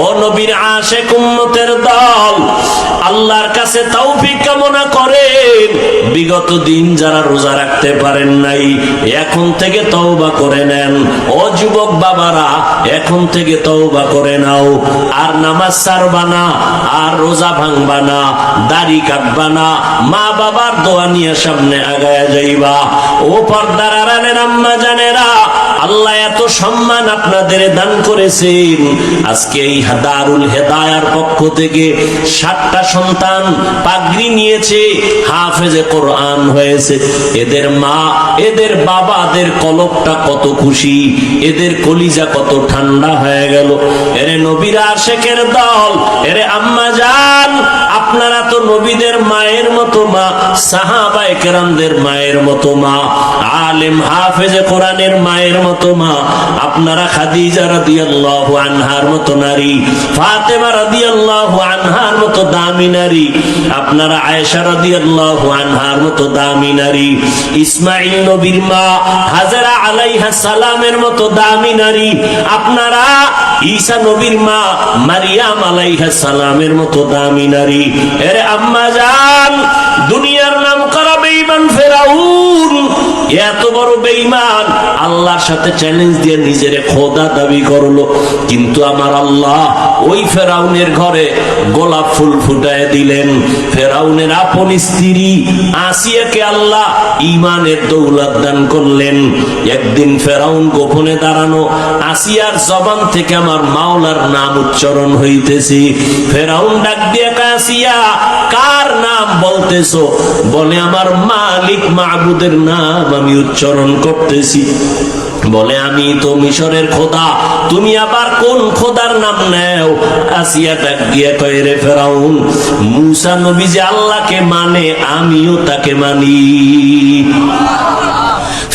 ও নবীর আশিক উম্মতের দল, আল্লাহর কাছে তৌফিক কামনা করেন। বিগত দিন যারা রোজা রাখতে পারেন নাই, এখন থেকে তওবা করে নেন। ও যুবক বাবারা, এখন থেকে তওবা করে নাও। আর নামাজ ছাড়বা না, আর রোজা ভাঙবা না, দাড়ি কাটবা না, মা বাবার দোয়া নিয়ে সামনে আগায়া যাইবা। ও পর্দার আড়ালের আম্মা জানেরা, আল্লাহ এত সম্মান আপনাদের দান করেছেন। আজকে এই দারুল হেদায়ার পক্ষ থেকে 7টা সন্তান পাগড়ি নিয়েছে, হাফেজে কোরআন হয়েছে। এদের মা, এদের বাবাদের কলবটা কত খুশি, এদের কলিজা কত ঠান্ডা হয়ে গেল। এরে নবীর আশিকের দল, এরে আম্মা জান, আপনারা তো নবীদের মায়ের মতো মা, সাহাবায়ে কেরামদের মায়ের মতো মা, আলেম হাফেজে কোরআনের মায়ের মতো মা। আপনারা খাদিজা রাদিয়াল্লাহু আনহার মতো নারী, ফাতেমা রাদিয়াল্লাহু আনহার মতো দামি নারী, আপনারা আয়েশা রাদিয়াল্লাহু আনহার মতো দামি নারী, ইসমাঈল নবীর মা হাজেরা আলাইহা সালামের মতো দামি নারী, আপনারা ঈসা নবীর মা মারিয়াম আলাইহা সালামের মতো দামি নারী। এরে আম্মা জান, দুনিয়ার নাম করা বেঈমান ফেরাউন এত বড় বেঈমান, আল্লাহর সাথে চ্যালেঞ্জ দিয়ে নিজের খোদা দাবি করলো। কিন্তু আমার আল্লাহ ওই ফেরাউনের ঘরে গোলাপ ফুল ফুটায় দিলেন। ফেরাউনের আপন স্ত্রী আসিয়াকে আল্লাহ ঈমানের দৌলত দান করলেন। একদিন ফেরাউন গোপনে দাঁড়ানো, আসিয়ার জবান থেকে আমার মাওলার নাম উচ্চারণ হইতেছে। ফেরাউন ডাক দিয়ে, আসিয়া কার নাম বলতেছো? বলে আমার মালিক মাবুদের নাম আমি উচ্চারণ করতেছি। বলে আমি তো মিশরের খোদা, তুমি আবার কোন খোদার নাম নেও? আসিয়া ডাক দিয়ে কয়, রে ফেরাউন, মুসা নবী যে আল্লাহকে মানে আমিও তাকে মানি।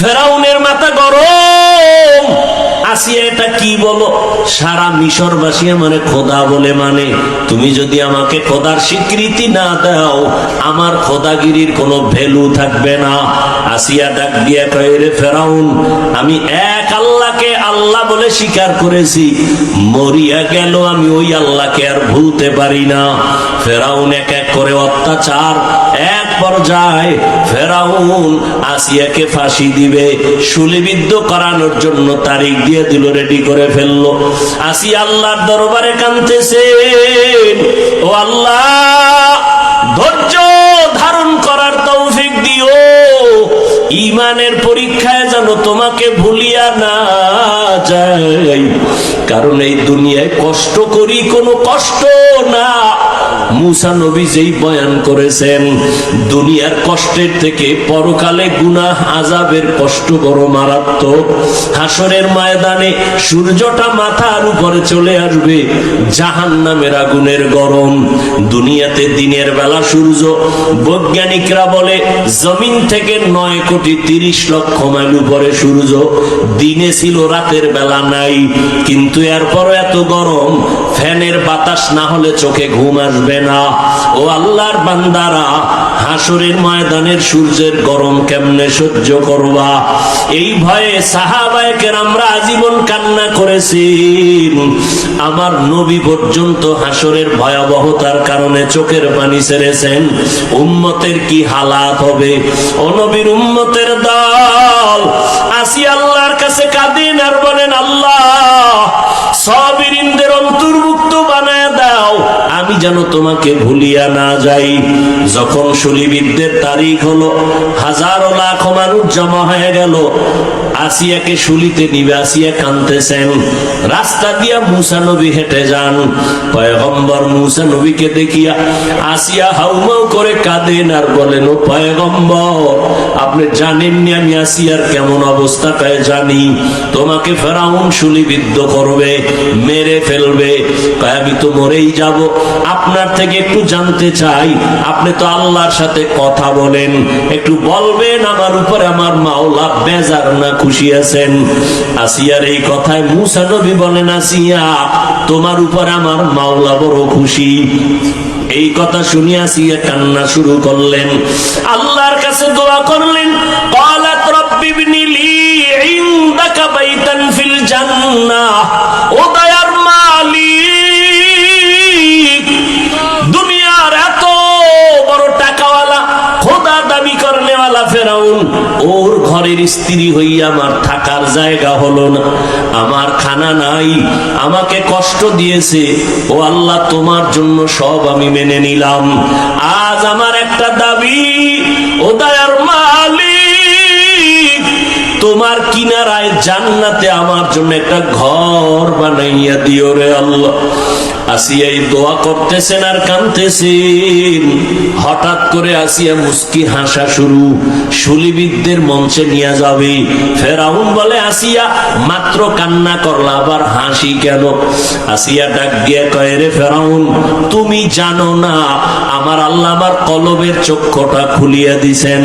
ফেরাউনের মাথা গরম। আসিয়া এটা কি বলো? সারা মিশরবাসী আমারে খোদা বলে মানে, তুমি যদি আমাকে খোদার স্বীকৃতি না দাও, আমার খোদাগিরির কোনো ভ্যালু থাকবে না। আসিয়া ডাক দিয়ে কয়, রে ফেরাউন, আমি এক আল্লাহকে আল্লাহ বলে স্বীকার করেছি, মরিয়া গেল আমি ওই আল্লাহকে আর ভুলতে পারি না। ফেরাউন এক এক করে অত্যাচার, এক পর্যায়ে ফেরাউন আসিয়াকে ফাঁসি দিবে, শুলিবিদ্ধ করানোর জন্য তারিখ দিয়ে দিল, রেডি করে ফেললো। আসিয়া আল্লাহর দরবারে কাঁদতেছেন, ও আল্লাহ, ধৈর্য ধারণ করার তৌফিক দিও, ঈমানের পরীক্ষায় যেন তোমাকে ভুলিয়া না যাই। কারণ এই দুনিয়ায় কষ্ট করি কোনো কষ্ট না। মুসা নবী যেই বয়ান করেছেন, দুনিয়ার কষ্টের থেকে পরকালে গুনাহ আযাবের কষ্ট বড় মারাত্মক। হাসরের ময়দানে সূর্যটা মাথার উপরে চলে আসবে, জাহান্নামের আগুনের গরম। দুনিয়াতে দিনের বেলা সূর্য, বৈজ্ঞানিকরা বলে জমিন থেকে 9,30,00,000 মাইল উপরে সূর্য। দিনে ছিল, রাতের বেলা নাই, কিন্তু এরপরও এত গরম, ফ্যানের বাতাস না হলে চোখে ঘুম আসবে না। ও আল্লাহর বান্দারা, হাসরের ময়দানের সূর্যের গরম কেমনে সহ্য করবা? এই ভয়ে সাহাবায়ে কেরামরা আজীবন কান্না করেছেন। আমার নবী পর্যন্ত হাসরের ভয়াবহতার কারণে চোখের পানি ছেড়েছেন। উম্মতের কি হালাত হবে? ও নবীর উম্মতের দল, আসি আল্লাহর কাছে কাঁদেন আর বলেন, আল্লাহ, সাবিরিনদের অন্তর্ভুক্ত বানায় দাও, আমি যেন তোমাকে ভুলিয়া না যাই। যখন শুলিবিদ্ধের তারিখ হলো, হাজারো লাখ মানুষ জমা হয়ে গেল, আসিয়াকে শুলিতে নিবে। আসিয়া কাঁদতেছেন। রাস্তা দিয়া মুসা নবী হেঁটে যান। পয়গম্বর মুসা নবীকে দেখিয়া আসিয়া হাউমাউ করে কাঁদেন আর বলেন, ও পয়গম্বর, আপনি জানেননি আমি আসিয়ার কেমন অবস্থা? কয় জানি, তোমাকে ফেরাউন শুলিবিদ্ধ করবে, মেরে ফেলবে। কয় আমি তো মরেই যাব। আপনার থেকে একটু জানতে চাই, আপনি তো আল্লাহর সাথে কথা বলেন, একটু বলবেন আমার উপরে আমার মাওলা বেজার না খুশি আছেন? আসিয়ার এই কথায় মুসা নবী বলেন, আসিয়া, তোমার উপর আমার মাওলা বড় খুশি। এই কথা শুনে আসিয়া কান্না শুরু করলেন, আল্লাহর কাছে দোয়া করলেন। ক্বালাত রাব্বি ইবনি লি ইনদাকা বাইতান ফিল জান্নাহ, ও দয়ার মালিক, ফেরাউন, ওর ঘরের স্ত্রী হইয়া আমার থাকার জায়গা হলো না, আমার খানা নাই, আমাকে কষ্ট দিয়েছে। ও আল্লাহ, তোমার জন্য সব আমি মেনে নিলাম। আজ আমার একটা দাবি, ও দয়ার মালিক, তোমার কিনারায় জান্নাতে আমার জন্য একটা ঘর বানাইয়া দিও রে আল্লাহ। আসিয়া এই দোয়া করতেছেন আর কাঁদতেছেন। হঠাৎ করে আসিয়া মুস্কি হাসা শুরু, শুলিবিদদের মঞ্চে নিয়ে যাবে। ফেরাউন বলে, আসিয়া মাত্র কান্না করলা, আবার হাসি কেন? আসিয়া ডাক দিয়ে কয়, রে ফেরাউন, তুমি জানো না আমার আল্লাহ আমার কলবের চক্ষুটা খুলিয়া দিছেন,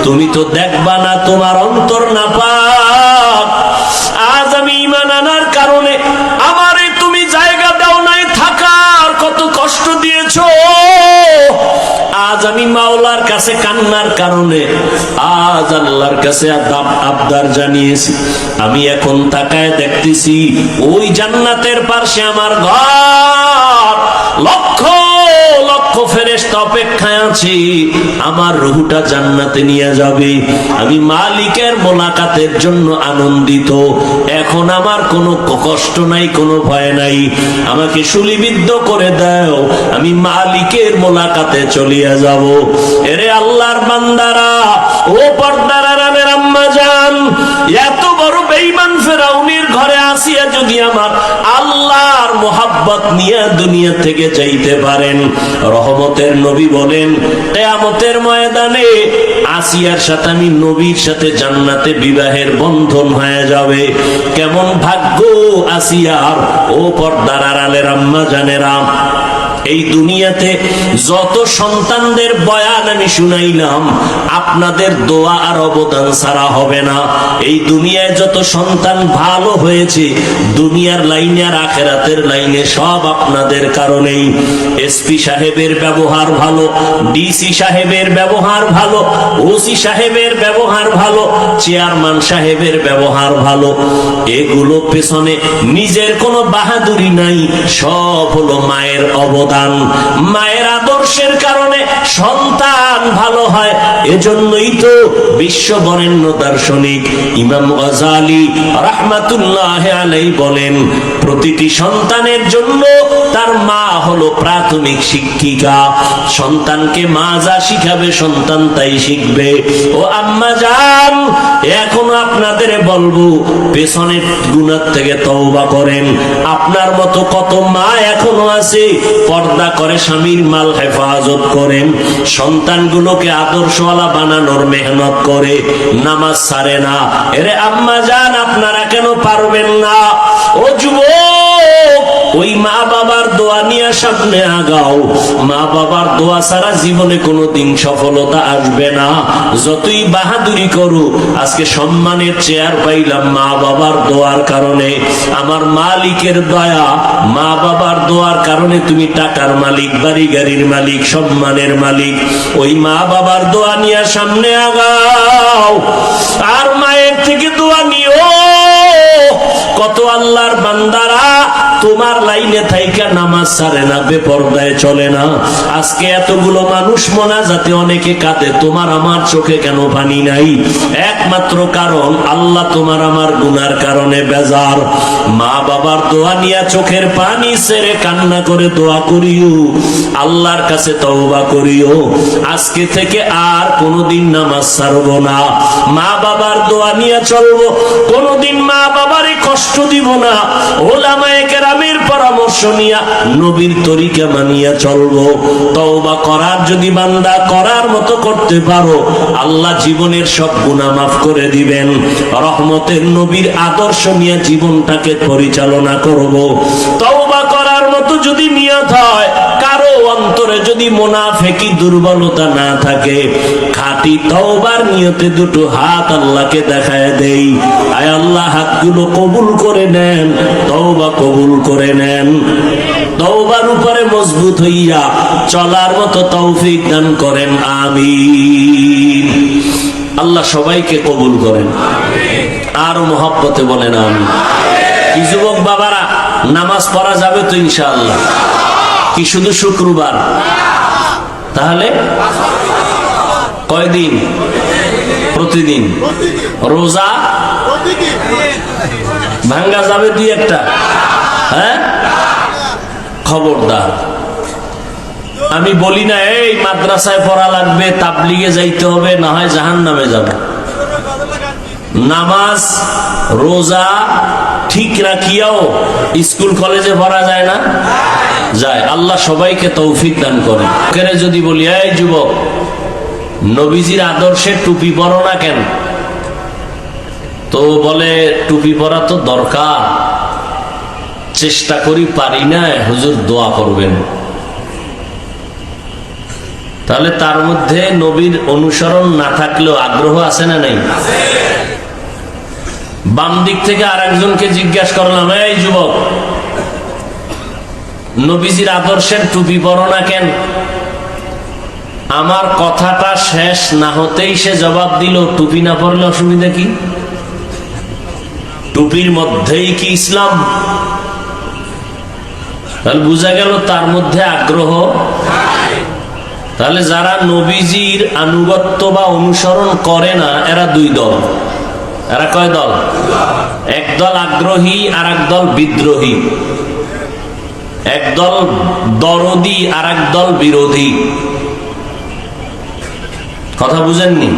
তুমি তো দেখবা না, তোমার অন্তর না পাক। আজ আমি ঈমান আনার কারণে আমারে তুমি জায়গা দাও নাই থাকার, কত কষ্ট দিয়েছো। আজ আমি মাওলার কাছে কান্নার কারণে আজ আল্লাহর কাছে আবদার জানিয়েছি। আমি এখন তাকায় দেখতেছি ওই জান্নাতের পাশে আমার ঘর, লক্ষ লক্ষ ফেরেশতা অপেক্ষায় আছে, আমার রূহটা জান্নাতে নিয়ে যাবে। আমি মালিকের মোলাকাতের জন্য আনন্দিত। এখন আমার কোনো কষ্ট নাই, কোনো ভয় নাই। আমাকে শুলিবিদ্ধ করে দাও, আমি মালিকের মোলাকাতে চলিয়া যাব। এরে আল্লাহর বান্দারা, ও পর্দার আড়ালের আম্মা জান, এত বড় বেঈমান ফেরাউনের ঘরে আসিয়া যদি আমার আল্লাহর মোহাব্বত নিয়ে দুনিয়া থেকে যাইতে পারেন, রহমতের নবী বলেন কিয়ামতের ময়দানে আসিয়ার সাথে আমি নবীর সাথে জান্নাতে বিবাহের বন্ধন হয়ে যাবে। কেমন ভাগ্য আসিয়ার, ও পর্দার আড়ালের আম্মা জানেরা। এই দুনিয়াতে যত সন্তানদের বয়ান আমি শুনাইলাম, আপনাদের দোয়া আর অবদান ছাড়া হবে না। এই দুনিয়ায় যত সন্তান ভালো হয়েছে, দুনিয়ার লাইনে আর আখিরাতের লাইনে, সব আপনাদের কারণেই। এসপি সাহেবের ব্যবহার ভালো, ডিসি সাহেবের ব্যবহার ভালো, ওসি সাহেবের ব্যবহার ভালো, চেয়ারম্যান সাহেবের ব্যবহার ভালো, এগুলো পেছনে নিজের কোনো বাহাদুরি নাই, সব হলো মায়ের অবদান। মায়ের আদর্শের কারণে সন্তান ভালো হয়। এজন্যই তো বিশ্ব বরেণ্য দার্শনিক ইমাম গাজ্জালী রাহমাতুল্লাহ আলাইহি বলেন, প্রতিটি সন্তানের জন্য তার মা হলো প্রাথমিক শিক্ষিকা। সন্তানকে মা যা শিখাবে সন্তান তাই শিখবে। ও আম্মা জান, এখনো আপনাদের বলবো, পেছনের গুনাহ থেকে তওবা করেন। আপনার মতো কত মা এখনো আছে পর্দা করে স্বামীর মাল হেফাজত করেন, সন্তানগুলোকে আদর্শওয়ালা বানানোর মেহনত করে, নামাজ ছাড়ে না। এরে আম্মা জান, আপনারা কেন পারবেন না? ও যুবক, ওই মা বাবার দোয়া নিয়ে সামনে আগাও। মা বাবার দোয়া ছাড়া জীবনে কোনোদিন সফলতা আসবে না। যতই বাহাদুরি করো, আজকে সম্মানের চেয়ার পাইলাম মা বাবার দোয়ার কারণে। আমার মালিকের দয়া, মা বাবার দোয়ার কারণে তুমি টাকার মালিক, বাড়ি গাড়ির মালিক, সম্মানের মালিক। ওই মা বাবার দোয়া নিয়ে সামনে আগাও, আর মায়ের থেকে দোয়া নিও। কত আল্লাহর বান্দারা তোমার লাইনে থাইকা নামাজ ছাড়ে না, বেপরদায় চলে না। আজকে এতগুলো মানুষ মোনাজাতে অনেকে কাঁদে, তোমার আমার চোখে কেন পানি নাই? একমাত্র কারণ আল্লাহ তোমার আমার গুনার কারণে বেজার। মা বাবার দোয়া নিয়ে চোখের পানি ছেড়ে কান্না করে দোয়া করিও, আল্লাহর কাছে তওবা করিও, আজকে থেকে আর কোনোদিন নামাজ ছাড়বো না, মা বাবার দোয়া নিয়ে চলবো, কোনোদিন মা বাবারে কষ্ট দিব না, ওলামায়ে কেরামের পরামর্শ নিয়া নবীর তরিকা মানিয়া চলবো। তওবা করার যদি বান্দা করার মতো করতে পারো, আল্লাহ জীবনের সব গুনাহ মাফ করে দিবেন। রহমতের নবীর আদর্শ নিয়ে জীবনটাকে পরিচালনা করব। তওবা করার মতো যদি নিয়ত হয়, কারো অন্তরে যদি মুনাফিকি দুর্বলতা না থাকে, খাঁটি তওবার নিয়তে দুটো হাত আল্লাহকে দেখায় দেই। আয় আল্লাহ, হাতগুলো কবুল করে নেন, তওবা কবুল করে নেন। তওবার উপরে মজবুত হইয়া চলার মতো তৌফিক দান করেন, আমিন। আল্লাহ সবাইকে কবুল করেন, আরো মহব্বতে বলেন আমিন। কি যুবক বাবারা, নামাজ পড়া যাবে তো ইনশাআল্লাহ? কি শুধু শুক্রবার? তাহলে কয়দিন? প্রতিদিন। রোজা ভাঙ্গা যাবে দুই একটা? হ্যাঁ, খবরদার। আমি বলি না এই মাদ্রাসায় পড়া লাগবে, তাবলিগে যাইতে হবে, না হয় জাহান্নামে যাবে। নামাজ রোজা ঠিক রাখিয়াও স্কুল কলেজে পড়া যায় না? যায়। আল্লাহ সবাইকে তৌফিক দান করে। যদি বলি এই যুবক, নবীজির আদর্শে টুপি পরো না কেন? তো বলে টুপি পরা তো দরকার, চেষ্টা করি, পারি না, হুজুর দোয়া করবেন। তাহলে তার মধ্যে নবীর অনুসরণ না থাকলেও আগ্রহ আছে না নাই? বাম দিক থেকে আর একজনকে জিজ্ঞাসা করলাম, এই যুবক, নবীজির আদর্শের টুপি পরো না কেন? আমার কথাটা শেষ না হতেই সে জবাব দিল, টুপি না পরলে অসুবিধা কি? টুপির মধ্যেই কি ইসলাম? তাহলে বোঝা গেল তার মধ্যে আগ্রহ। তাহলে যারা নবীজির আনুগত্য বা অনুসরণ করে না, এরা দুই দল। এরা কয় দল? একদল আগ্রহী আর একদল বিদ্রোহী। একদল দরদি আর একদল বিরোধী। কথা বুঝেননি?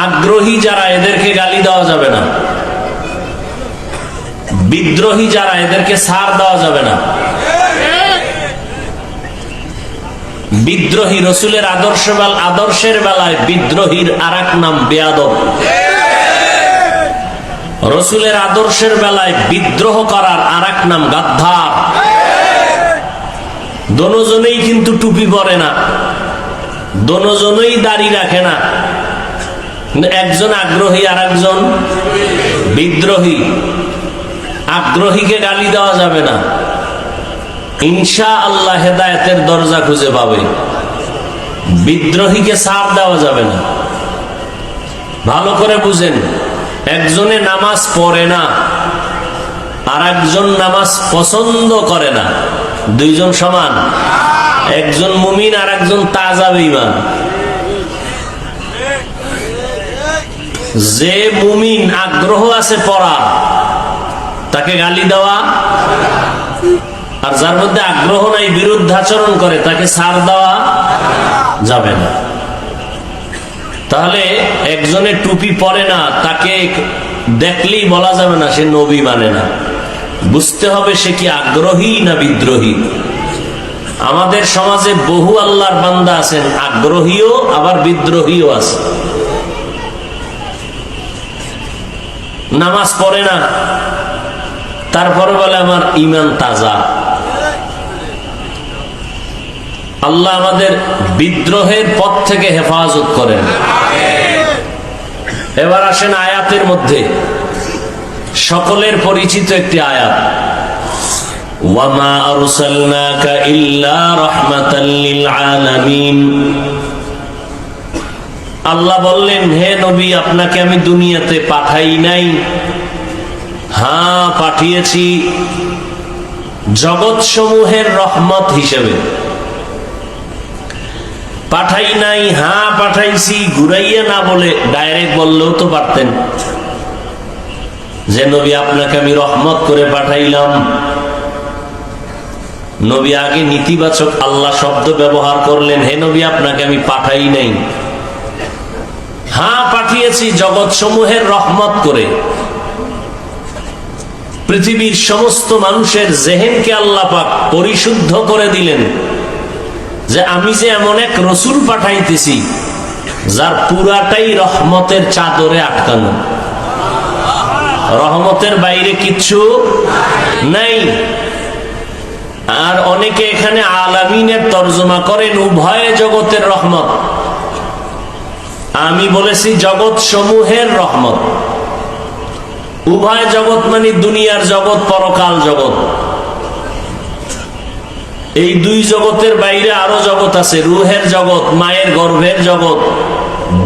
আগ্রহী যারা, এদেরকে গালি দেওয়া যাবে না। বিদ্রোহী যারা, এদেরকে ছাড় দেওয়া যাবে না। বিদ্রোহী রসুলের আদর্শের বেলায় বিদ্রোহীর আর এক নাম বেয়াদব। রসুলের আদর্শের বেলায় বিদ্রোহ করার আর এক নাম গাদ্দার। দোনোজনেই কিন্তু টুপি পরে না, দোনোজনেই দাড়ি রাখে না, একজন আগ্রহী আর একজন বিদ্রোহী। আগ্রহীকে গালি দেওয়া যাবে না, ইনশাআল্লাহ হেদায়েতের দরজা খুঁজে পাবে। বিদ্রোহীকে ছাড় দেওয়া যাবে না। ভালো করে বুঝেন, একজনে নামাজ পড়ে না আর একজন নামাজ পছন্দ করে না, দুইজন সমান? একজন মুমিন আর একজন তাজা বেঈমান। যে মুমিন আগ্রহ আছে পড়া, তাকে গালি দেওয়া, আর যার মধ্যে আগ্রহ নাই, বিরুদ্ধাচরণ করে, তাকে ছাড় দেওয়া যাবে না। তাহলে একজনে টুপি পরে না, তাকে দেখলেই বলা যাবে না সে নবী মানে না। বুঝতে হবে সে কি আগ্রহী না বিদ্রোহী। আমাদের সমাজে বহু আল্লাহর বান্দা আছেন, আগ্রহীও আবার বিদ্রোহীও আছে। নামাজ পড়ে না, তারপরে বলে আমার ঈমান তাজা। আল্লাহ আমাদের বিদ্রোহের পথ থেকে হেফাজত করেন। এবার আসেন আয়াতের মধ্যে সকলের পরিচিত একটি আয়াত, ওয়ামা আরসালনাকা ইল্লা রাহমাতাল লিল আলামিন। আল্লাহ বললেন, হে নবী, আপনাকে আমি দুনিয়াতে পাঠাই নাই। হ্যাঁ, পাঠিয়েছি জগৎ সমূহের রহমত হিসেবে। পাঠাই নাই, হ্যাঁ পাঠাইছি, ঘুরাইয়া না বলে ডাইরেক্ট বললেও তো পারতেন যে নবী আপনাকে আমি রহমত করে পাঠাইলাম। নবী আগে নীতিবাচক আল্লাহ শব্দ ব্যবহার করলেন, হে নবী আপনাকে আমি পাঠাই নাই। হ্যাঁ পাঠিয়েছি জগৎ সমূহের রহমত করে। পৃথিবীর সমস্ত মানুষের জেহেনকে আল্লাহ পাক পরিশুদ্ধ করে দিলেন যে আমি যে এমন এক রসুল পাঠাইতেছি যার পুরাটাই রহমতের চাদরে আটকানো, রহমতের বাইরে কিচ্ছু নাই। আর অনেকে এখানে আলামিনের তর্জমা করেন উভয় জগতের রহমত। আমি বলেছি জগৎ সমূহের রহমত। উভয় জগৎ মানে দুনিয়ার জগৎ, পরকাল জগৎ। এই দুই জগতের বাইরে আরো জগৎ আছে, রুহের জগৎ, মায়ের গর্ভের জগৎ,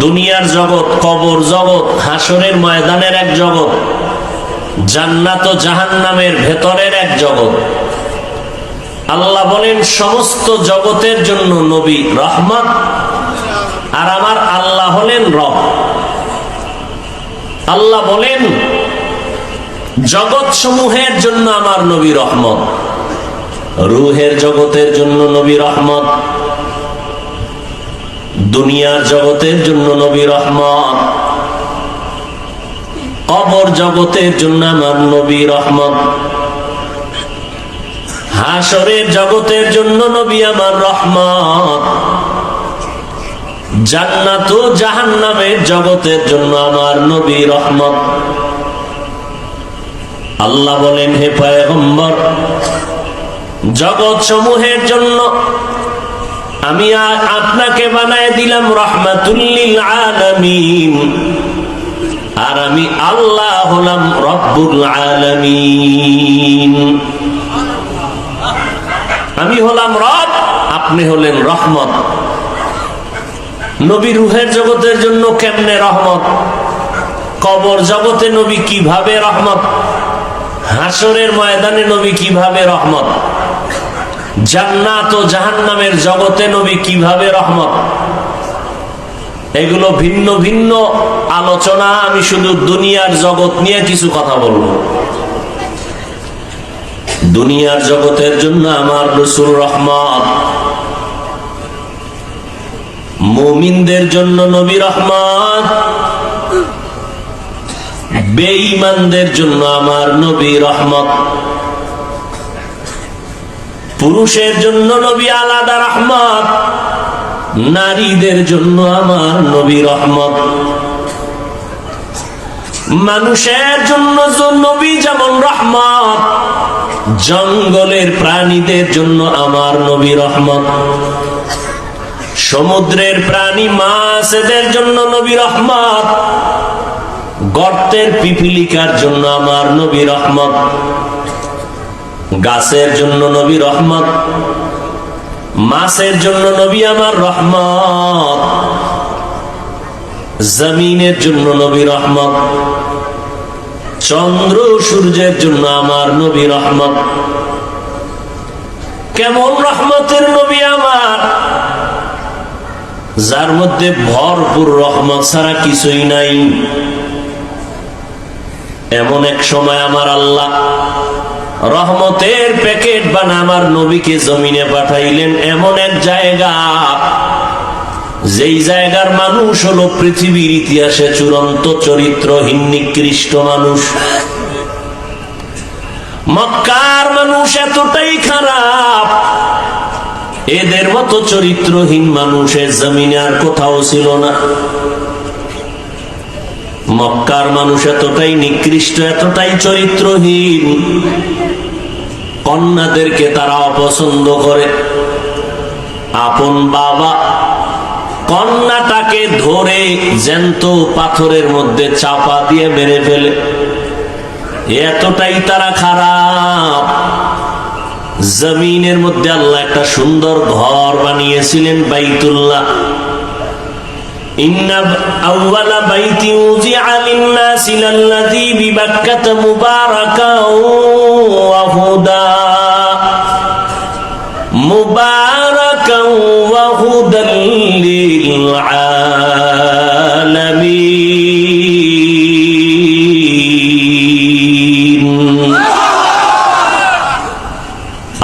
দুনিয়ার জগৎ, কবর জগৎ, হাসরের ময়দানের এক জগৎ, জান্নাত ও জাহান্নামের ভেতরের এক জগৎ। আল্লাহ বলেন সমস্ত জগতের জন্য নবী রহমত। আর আমার আল্লাহ হলেন রব। আল্লাহ বলেন জগৎ সমূহের জন্য আমার নবী রহমত, রূহের জগতের জন্য নবী রহমত, দুনিয়ার জগতের জন্য নবী রহমত, কবর জগতের জন্য আমার নবী রহমত, হাসরের জগতের জন্য নবী আমার রহমত, জান্নাত ও জাহান্নামের জগতের জন্য আমার নবী রহমত। আল্লাহ বলেন হে পয়গম্বর, জগৎ সমূহের জন্য আমি আপনাকে বানায় দিলাম রাহমাতুল লিল আলামিন, আর আমি আল্লাহ হলাম রব্বুল আলামিন। আমি হলাম রব, আপনি হলেন রহমত। নবী রূহের জগতের জন্য কেমনে রহমত, কবর জগতে নবী কিভাবে রহমত, হাসরের ময়দানে নবী কিভাবে রহমত, জান্নাত ও জাহান্নামের জগতে নবী কিভাবে রহমত। এগুলো ভিন্ন ভিন্ন আলোচনা। আমি শুধু দুনিয়ার জগৎ নিয়ে কিছু কথা বলবো। দুনিয়ার জগতের জন্য আমার রাসূল রহমত, মুমিনদের জন্য নবী রহমত, বেঈমানদের জন্য আমার নবী রহমত। পুরুষের জন্য নবী আলাদা রহমত, নারীদের জন্য আমার নবী রহমত। মানুষের জন্য নবী যেমন রহমত, জঙ্গলের প্রাণীদের জন্য আমার নবী রহমত। সমুদ্রের প্রাণী মাছেদের জন্য নবী রহমত, গর্তের পিপিলিকার জন্য আমার নবী রহমত। গাছের জন্য নবী রহমত, মাছের জন্য নবী আমার রহমত। জমিনের জন্য নবী রহমত, চন্দ্র সূর্যের জন্য আমার নবী রহমত। কেমন রহমতের নবী আমার, যার মধ্যে ভরপুর রহমত ছাড়া কিছুই নাই। এমন এক সময় আমার আল্লাহ রহমতের প্যাকেট বানা আমার নবীকে জমিনে পাঠাইলেন এমন এক জায়গা, যেই জায়গার মানুষ হলো পৃথিবীর ইতিহাসে চূড়ান্ত চরিত্রহীন নিকৃষ্ট মানুষ। মক্কার মানুষ এতটাই খারাপ, এদের মতো চরিত্রহীন মানুষের জমিনে আর কোথাও ছিল না। মক্কার মানুষ এতটাই নিকৃষ্ট, এতটাই চরিত্রহীন, কন্যাদেরকে তারা অপছন্দ করে। আপন বাবা কন্যাটাকে ধরে জ্যান্ত পাথরের মধ্যে চাপা দিয়ে মেরে ফেলে, এতটাই তারা খারাপ। জমিনের মধ্যে আল্লাহ একটা সুন্দর ঘর বানিয়েছিলেন, বাইতুল্লাহ। ইন্না আউওয়ালা বাইতি উযিআ লিন-নাসি লাল্লাযী বিবাক্কাতা মুবারাকান ওয়া হুদা, মুবারাকান ওয়া হুদাল লিল আলামিন।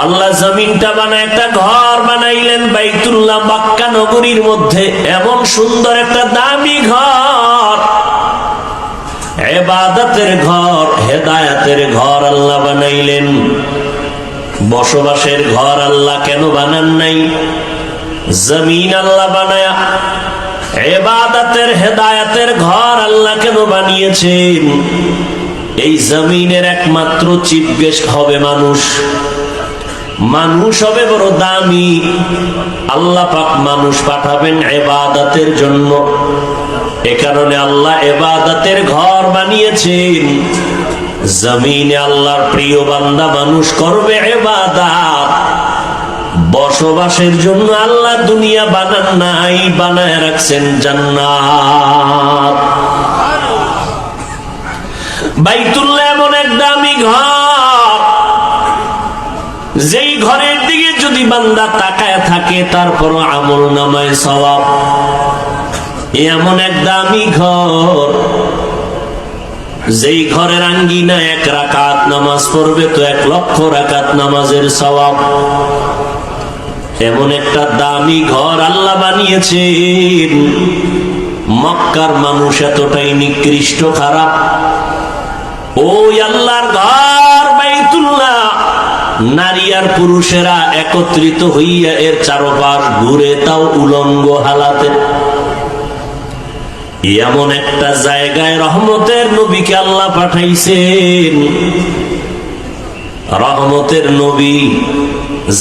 আল্লাহ জমিনটা বানায় একটা ঘর বানাইলেন, বাইতুল্লাহ মক্কা নগরীর মধ্যে। এমন সুন্দর একটা দামি ঘর, ইবাদতের ঘর, হেদায়েতের ঘর আল্লাহ বানাইলেন। বসবাসের ঘর আল্লাহ কেন বানান নাই? জমিন আল্লাহ বানায়া ইবাদতের হেদায়েতের ঘর আল্লাহ কেন বানিয়েছেন? এই জমিনের একমাত্র চিফ গেস্ট হবে মানুষ। মানুষ হবে বড় দামি। আল্লাহ পাক মানুষ পাঠাবেন ইবাদতের জন্য। এ কারণে আল্লাহ ইবাদতের ঘর বানিয়েছেন। জমিনে আল্লাহর প্রিয় বান্দা মানুষ করবে ইবাদত। বসবাসের জন্য আল্লাহ দুনিয়া বানান নাই, বানায় রাখছেন জান্নাত। বাইতুল্লাহ এমন এক দামি ঘর, যেই ঘরের দিকে যদি বান্দা তাকায় থাকে তারপর আমল নামায় সওয়াব। এমন এক দামি ঘর, যেই ঘরের আঙ্গিনা 1 রাকাত নামাজ পড়বে তো 1 লক্ষ রাকাত নামাজের সওয়াব। এমন একটা দামি ঘর আল্লাহ বানিয়েছেন। মক্কার মানুষ এতটাই নিকৃষ্ট খারাপ, ওই আল্লাহর ঘর বাইতুল্লাহ, নারী আর পুরুষেরা একত্রিত হইয়া এর চারপাশ ঘুরে, তাও উলঙ্গ হালাতে। এমন একটা জায়গায় রহমতের নবীকে আল্লাহ পাঠাইছেন। রহমতের নবী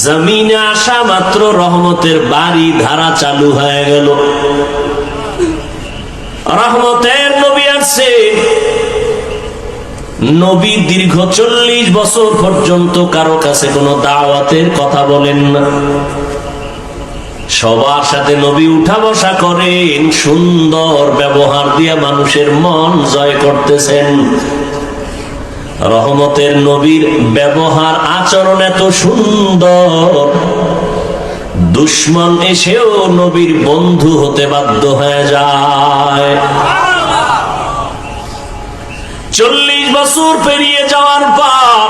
জমিনে আসা মাত্র রহমতের বাড়ি ধারা চালু হয়ে গেল। রহমতের নবী আসছে। নবী দীর্ঘ 40 বছর পর্যন্ত কারো কাছে কোনো দাওয়াতের কথা বলেন না। সবার সাথে নবী উঠা বসা করেন, সুন্দর ব্যবহার দিয়ে মানুষের মন জয় করতেছেন। রহমতের নবীর ব্যবহার আচরণ এত সুন্দর, দুশ্মন এসেও নবীর বন্ধু হতে বাধ্য হয়ে যায়। 40 বছর পেরিয়ে যাওয়ার পর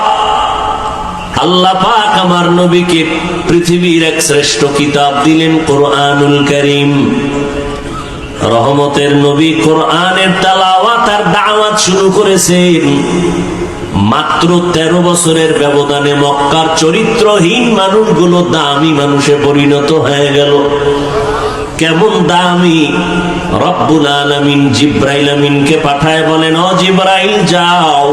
আল্লাহ পাক আমার নবীকে পৃথিবীর এক শ্রেষ্ঠ কিতাব দিলেন, কোরআনুল কারীম। রহমতের নবী কোরআনের তেলাওয়াত আর দাওয়াত শুরু করেছেন। মাত্র 13 বছরের ব্যবধানে মক্কার চরিত্রহীন মানুষগুলো দামি মানুষে পরিণত হয়ে গেল। কেমন দামি! রব্বুল আলামিন জিব্রাইল আমিনকে পাঠায় বলেন, ও জিব্রাইল যাও,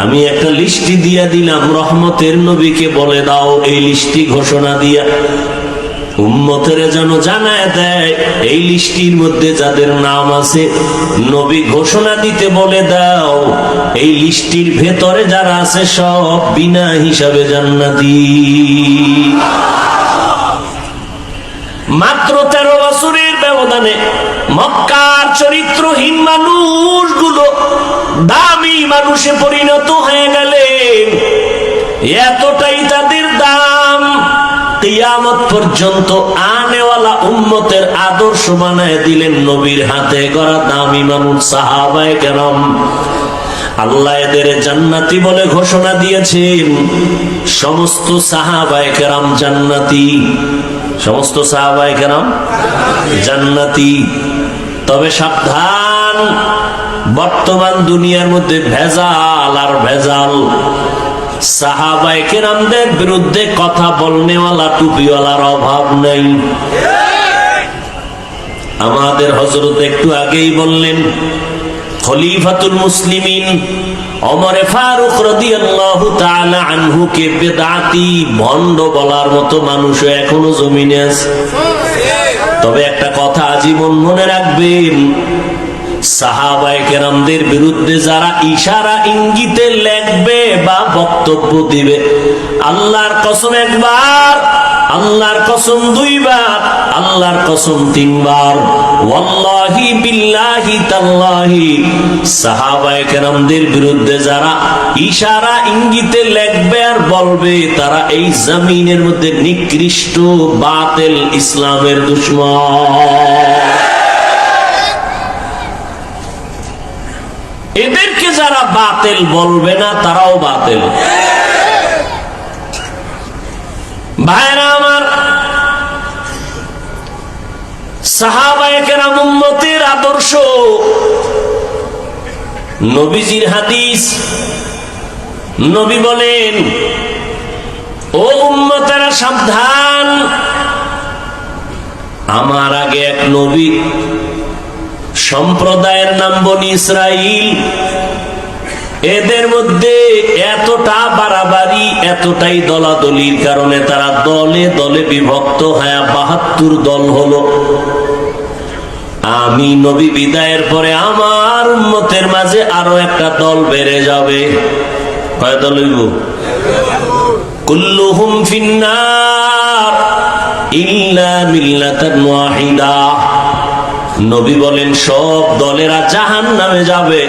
আমি একটা লিস্টি দিয়া দিলাম, রহমতের নবীকে বলে দাও এই লিস্টি ঘোষণা দিয়া উম্মতের যেন জানায় দেয়, এই লিস্টির মধ্যে যাদের নাম আছে নবী ঘোষণা দিতে বলে দাও, এই লিস্টির ভেতরে যারা আছে সব বিনা হিসাবে জান্নাতি। মাত্র 13 বছরের ব্যবধানে মক্কার চরিত্রহীন মানুষগুলো দামি মানুষে পরিণত হয়ে গেলেন। এতটাই তাদের দাম, কিয়ামত পর্যন্ত আনেওয়ালা উম্মতের আদর্শ বানায় দিলেন নবীর হাতে গড়া দামি মানুষ সাহাবায়ে কেরাম। আল্লাহ এদের জান্নাতি বলে ঘোষণা দিয়েছেন। সমস্ত সাহাবায়ে কেরাম জান্নাতি, সমস্ত সাহাবায়ে কেরাম জান্নাতি। তবে সাবধান, বর্তমান দুনিয়ার মধ্যে ভেজাল আর ভেজাল। সাহাবায়ে কেরামদের বিরুদ্ধে কথা বলনেওয়ালা টুপিওয়ালার অভাব নেই। আমাদের হযরত একটু আগেই বললেন, খলিফাতুল মুসলিমিন ওমরে ফারুক রাদিয়াল্লাহু তাআলা আনহু কে বেদাতি ভণ্ড বলার মতো মানুষ এখনো জমিনে আছে। তবে একটা কথা আজীবন মনে রাখবেন, সাহাবায়ে কেরামদের বিরুদ্ধে যারা ইশারা ইঙ্গিতে লেখবে বা বক্তব্য দিবে, আল্লাহর কসম একবার, আল্লাহর কসম 2 বার, আল্লাহর কসম 3 বার, ওয়াল্লাহি বিল্লাহি তাল্লাহি, সাহাবায়ে কেরামদের বিরুদ্ধে যারা ইশারা ইঙ্গিতে লেখবে আর বলবে, তারা এই জমিনের মধ্যে নিকৃষ্ট বাতিল ইসলামের দুশমন। এদেরকে যারা বাতিল বলবে না, তারাও বাতিল। ভাইরা আমার, সাহাবায়ে কেরাম উম্মতের আদর্শ, নবীজির হাদিস। নবী বলেন, ও উম্মতেরা সাবধান, আমার আগে এক নবী, সম্প্রদায়ের নাম বনি ইসরাইল। এদের মধ্যে এতটা বাড়াবাড়ি, এতটাই দলাদলির কারণে তারা দলে দলে বিভক্ত হয়ে 72 দল হলো। আমি নবী বিদায়ের পরে আমার উম্মতের মাঝে আরো একটা দল বেড়ে যাবে। কয় দল হইব? কুল্লুহুম ফিন্নার ইল্লা মিল্লাতান ওয়াহিদা। নবী বলেন, সব দলেরা জাহান্নামে যাবে,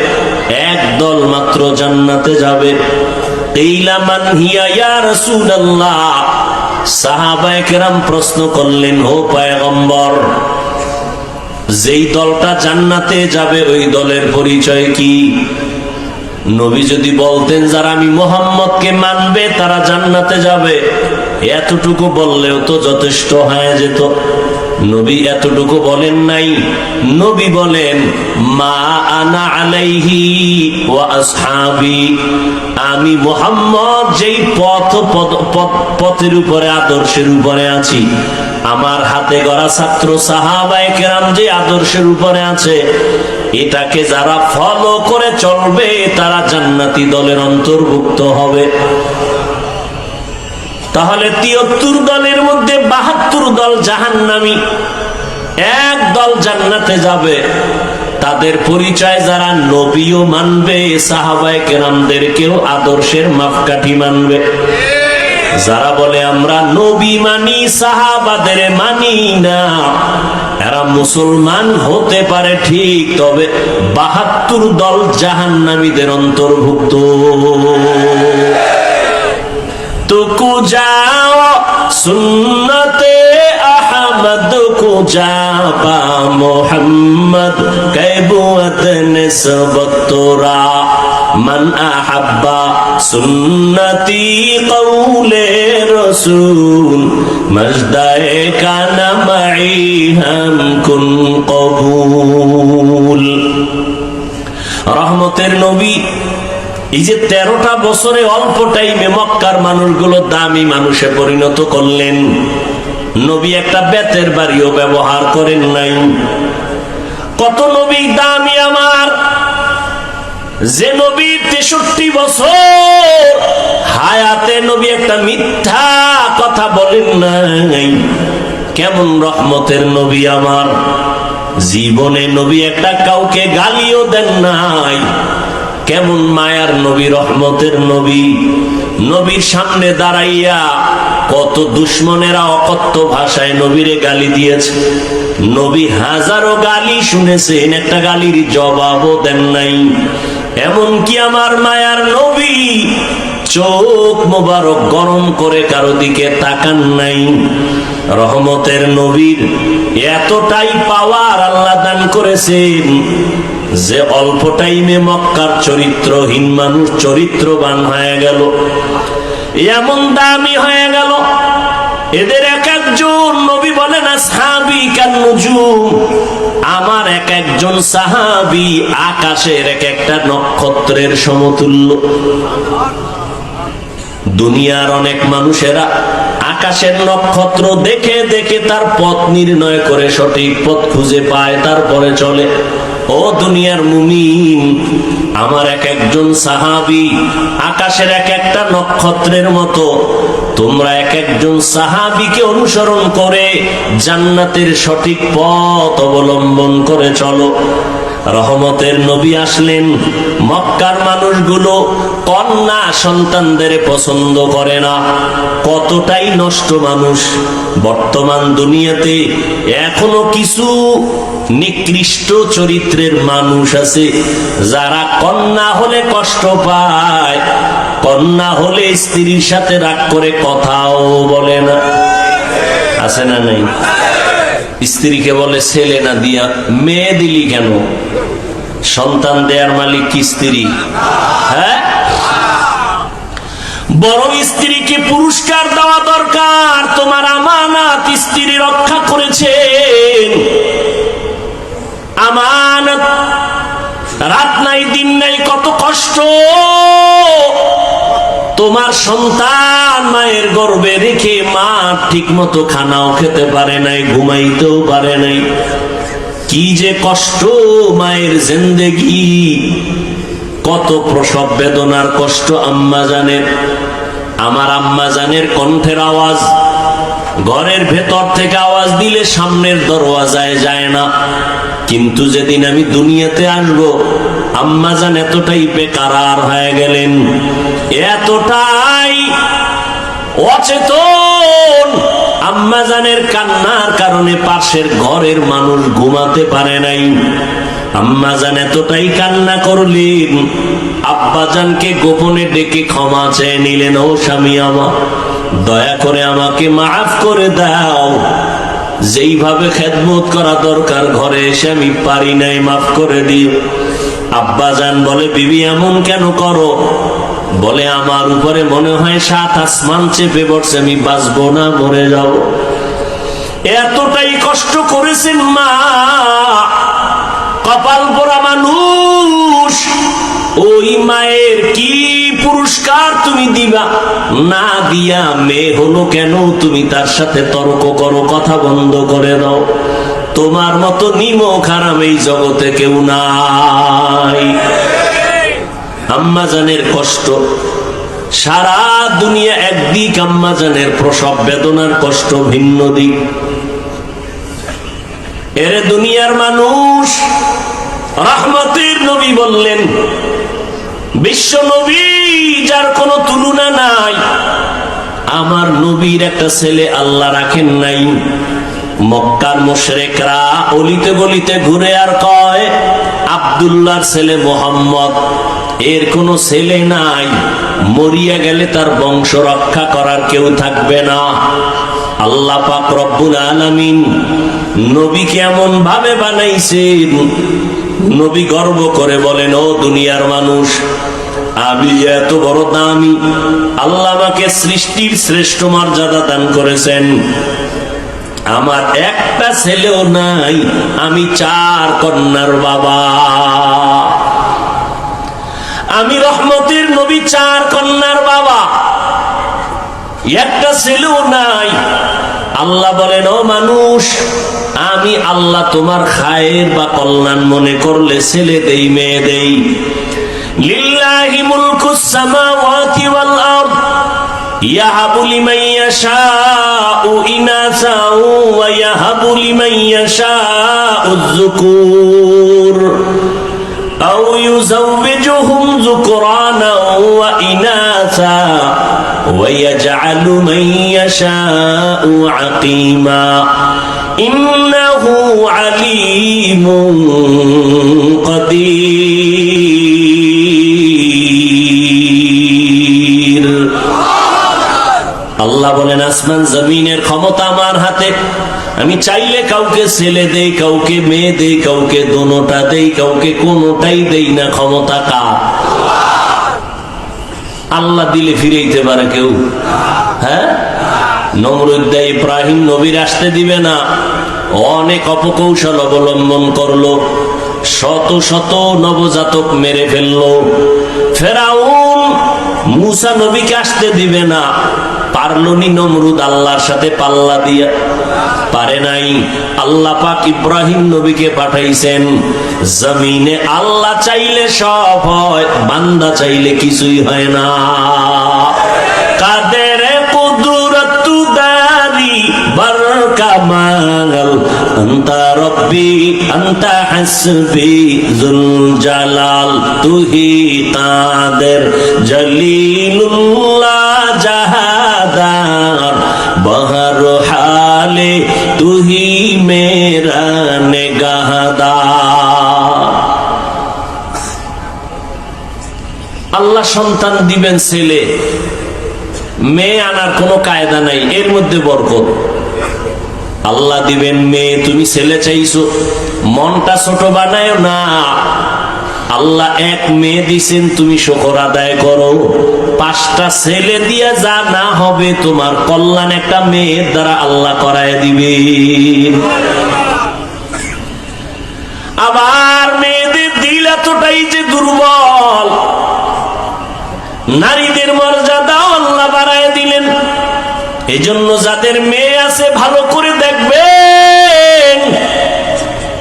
এক দল মাত্র জান্নাতে যাবে। কিলা মান হিয়া ইয়া রাসূলুল্লাহ। সাহাবায়ে কেরাম প্রশ্ন করলেন, ও পয়গম্বর, যেই দলটা জান্নাতে যাবে ওই দলের পরিচয় কি? নবী যদি বলতেন যারা আমি মুহাম্মদকে মানবে তারা জান্নাতে যাবে, এতটুকু বললেও তো যথেষ্ট হয়ে যেত। নবী এতটুকু বলেন নাই। নবী বলেন মা আনা আলাইহি ওয়া আসহাবি, আমি মুহাম্মদ যেই পথের উপরে আদর্শের উপরে আছি, আমার হাতে গড়া ছাত্র সাহাবায়ে কেরাম যে আদর্শের উপরে আছে, এটাকে যারা ফলো করে চলবে তারা জান্নাতি দলের অন্তর্ভুক্ত হবে। তাহলে 73 দলের মধ্যে 72 দল জাহান্নামী, এক দল জান্নাতে যাবে। তাদের পরিচয় যারা নবীও মানবে, সাহাবায়ে কেরামদেরকেও আদর্শের মাপকাঠি মানবে। যারা বলে আমরা নবী মানি সাহাবাদের মানি না, এরা মুসলমান হতে পারে ঠিক, তবে 72 দল জাহান্নামীদের অন্তর্ভুক্ত। तुकु जाओ सुन्नते अहमद को जाबा मोहम्मद कैबुअत निस्बत तोरा मन अहब्बा सुन्नती कौले रसूल मजदाए काना मई हम कुन कबूल। रहमतेर नबी এই যে 13টা বছরে অল্প টাইমে মক্কার মানুষগুলো দামি মানুষে পরিণত করলেন। নবী একটা বেতের বাড়িও ব্যবহার করেন নাই। কত নবী দামি আমার, যে নবী 63 বছর হায়াতে নবী একটা মিথ্যা কথা বলেন নাই। কেমন রহমতের নবী আমার, জীবনে নবী একটা কাউকে গালিও দেন নাই। কেমন মায়ার নবী, রহমতের নবী। নবীর সামনে দাঁড়াইয়া কত দুশ্মনেরা অকথ্য ভাষায় নবীরে গালি দিয়েছে। নবী হাজারো গালি শুনেছেন, একটা গালির জবাবও দেন নাই। এমন কি আমার মায়ার নবী চোখ মোবারক গরম করে কারো দিকে তাকান নাই। রহমতের নবীর এতটাই পাওয়ার আল্লাহ দান করেছেন যে অল্প টাইমে মক্কার চরিত্রহীন মানুষ চরিত্রবান হয়ে গেল, এমন দামি হয়ে গেল। এদের এক একজন নবী বলেন আসহাবী কান্নুজুম, আমার এক একজন সাহাবী আকাশের এক একটা নক্ষত্রের সমতুল্য। দুনিয়ার অনেক মানুষেরা আকাশের নক্ষত্র দেখে দেখে তার পথ নির্ণয় করে সঠিক পথ খুঁজে পায়, তারপরে চলে। ও দুনিয়ার মুমিন, আমার এক একজন সাহাবী আকাশের এক একটা নক্ষত্রের মতো। তোমরা এক একজন সাহাবীকে অনুসরণ করে জান্নাতের সঠিক পথ অবলম্বন করে চলো। রহমতের নবী আসলেন, মক্কার মানুষগুলো কন্যা সন্তানদের পছন্দ করে না। কতটাই নষ্ট মানুষ। বর্তমান দুনিয়াতে এখনো কিছু নিকৃষ্ট চরিত্রের মানুষ আছে যারা কন্যা হলে কষ্ট পায়, কন্যা হলে স্ত্রীর সাথে রাগ করে কথাও বলে না। আছে না নাই? স্ত্রীকে বলে ছেলে না দিয়া মেয়ে দিলি কেন? সন্তান দেয়ার মালিক কি স্ত্রী? হ্যাঁ, বড় স্ত্রীকে পুরস্কার দেওয়া দরকার। তোমার আমানত স্ত্রী রক্ষা করেছেন। আমানত, রাত নাই দিন নাই কত কষ্ট। তোমার সন্তান মায়ের গর্ভে রেখে মা ঠিক মতো খানাও খেতে পারে নাই, ঘুমাইতেও পারে নাই। কি যে কষ্ট মায়ের জিন্দেগি, কত প্রসব বেদনার কষ্ট আম্মা জানের। আমার আম্মা জানের কণ্ঠের আওয়াজ ঘরের ভেতর থেকে আওয়াজ দিলে সামনের দরওয়াজায় যায় না। কিন্তু যেদিন আমি দুনিয়াতে আসবো, আম্মা জান এতটাই বেকারার হয়ে গেলেন, এতটাই অচেতন। আম্মা জানের কান্নার কারণে পাশের ঘরের মানুষ ঘুমাতে পারে নাই। আম্মা জান এতটাই কান্না করলেন, আব্বা জানকে গোপনে ডেকে ক্ষমা চেয়ে নিলেন। ও স্বামী আমার, দয়া করে আমাকে মাফ করে দাও। যেইভাবে খেদমত করা দরকার ঘরে এসে আমি পারি নাই, মাফ করে দিও। আব্বাজান বলে, বিবি এমন কেন করো? বলে, আমার উপরে মনে হয় 7 আসমান চেপে পড়ছে, আমি বাঁচবো না, মরে যাব। এতটাই কষ্ট করেছেন মা, কপাল পোড়া মানুষ। ওই মায়ের কি পুরস্কার তুমি দিবা? না দিয়া মেয়ে হলো কেন তুমি তার সাথে তর্ক করো, কথা বন্ধ করে দাও। তোমার মতো নিমক হারাম এই জগতে কেউ নাই। আম্মাজানের কষ্ট সারা দুনিয়া একদিক, আম্মাজানের প্রসব বেদনার কষ্ট ভিন্ন দিক। এরে দুনিয়ার মানুষ, রহমতের নবী বললেন, বিশ্ব নবী যার কোনো তুলনা নাই, আমার নবীর একটা ছেলে আল্লাহ রাখেন নাই। মক্কার মুশরিকরা অলিতে গলিতে ঘুরে আর কয়, আব্দুল্লাহর ছেলে মোহাম্মদ, এর কোনো ছেলে নাই, মরিয়া গেলে তার বংশ রক্ষা করার কেউ থাকবে না। আল্লাহ পাক রব্বুল আলামিন নবীকে এমন ভাবে বানাইছেন, নবী গর্ব করে বলেন, ও দুনিয়ার মানুষ, আমি এত বড় দামি, আল্লাহ আমাকে সৃষ্টির শ্রেষ্ঠ মর্যাদা দান করেছেন, আমার একটা ছেলেও নাই, আমি 4 কন্যার বাবা। আমি রহমতের নবী 4 কন্যার বাবা, একটা ছেলেও নাই। আল্লাহ বলেন, ও মানুষ, আমি আল্লাহ তোমার খায়ের বা কল্যাণ মনে করলে ছেলে দেই, মেয়ে দেই। লিল্লাহি মুলকুস সামাওয়াতি ওয়াল আরদ ইয়াহাবু লিমান ইয়াশাউ ইনাসা ওয়া ইয়াহাবু লিমান ইয়াশাউ যুকুর আও ইউযাওবিজুহুম যুকরানা ওয়া ইনাসা ওয়া ইয়াজআলু মান ইয়াশাউ আকিমা ইন্নাহু আলীমুন কাদির। আল্লাহ বলেন, আসমান জমিনের ক্ষমতা আমার হাতে, আমি চাইলে কাউকে ছেলে দেই, কাউকে মেয়ে দেই, কাউকে দোনোটা দেই, কাউকে কোনোটাই দেই না। ক্ষমতা কার? আল্লাহ দিলে ফিরেইতে পারে কেউ? হ্যাঁ, নমরুদ দেয়, ইব্রাহিম নবীর আসতে দিবে না, অনেক অপকৌশল অবলম্বন করলো, শত শত নবজাতক মেরে ফেললো। ফেরাউন মুসা নবীকে আসতে দিবে না, পারলনি নমরুদ আল্লাহর সাথে পাল্লা দিয়া? পারে নাই। আল্লাহ পাক ইব্রাহিম নবীকে পাঠাইছেন। জমিনে আল্লাহ চাইলে সব হয়, বান্দা চাইলে কিছুই হয় না। কাদের কুদরত দারি বরকামাল আনতা রব্বি আনতা হাসবি যুল জালাল, তুহি কাদের জলিলুল্লাহ জাহাদার বহর হালে তুহি মেরা নেগাহদার। আল্লাহ সন্তান দিবেন, ছেলে মেয়ে আনার কোনো কায়দা নাই, এর মধ্যে বরকত। আল্লাহ দিবেন মেয়ে, তুমি ছেলে চাইছো, মনটা ছোট বানায় না। আল্লাহ এক মেয়ে দিছেন, তুমি শুকর আদায় করো। 5টা ছেলে দিয়া যা না হবে, তোমার কল্যাণ একটা মেয়ের দ্বারা আল্লাহ করায় দিবে। আবার মেয়েদের দিল এতটাই যে দুর্বল, নারীদের মর্যাদাও আল্লাহ বাড়ায় দিলেন। এজন্য যাদের মেয়ে আছে ভালো করে দেখবেন।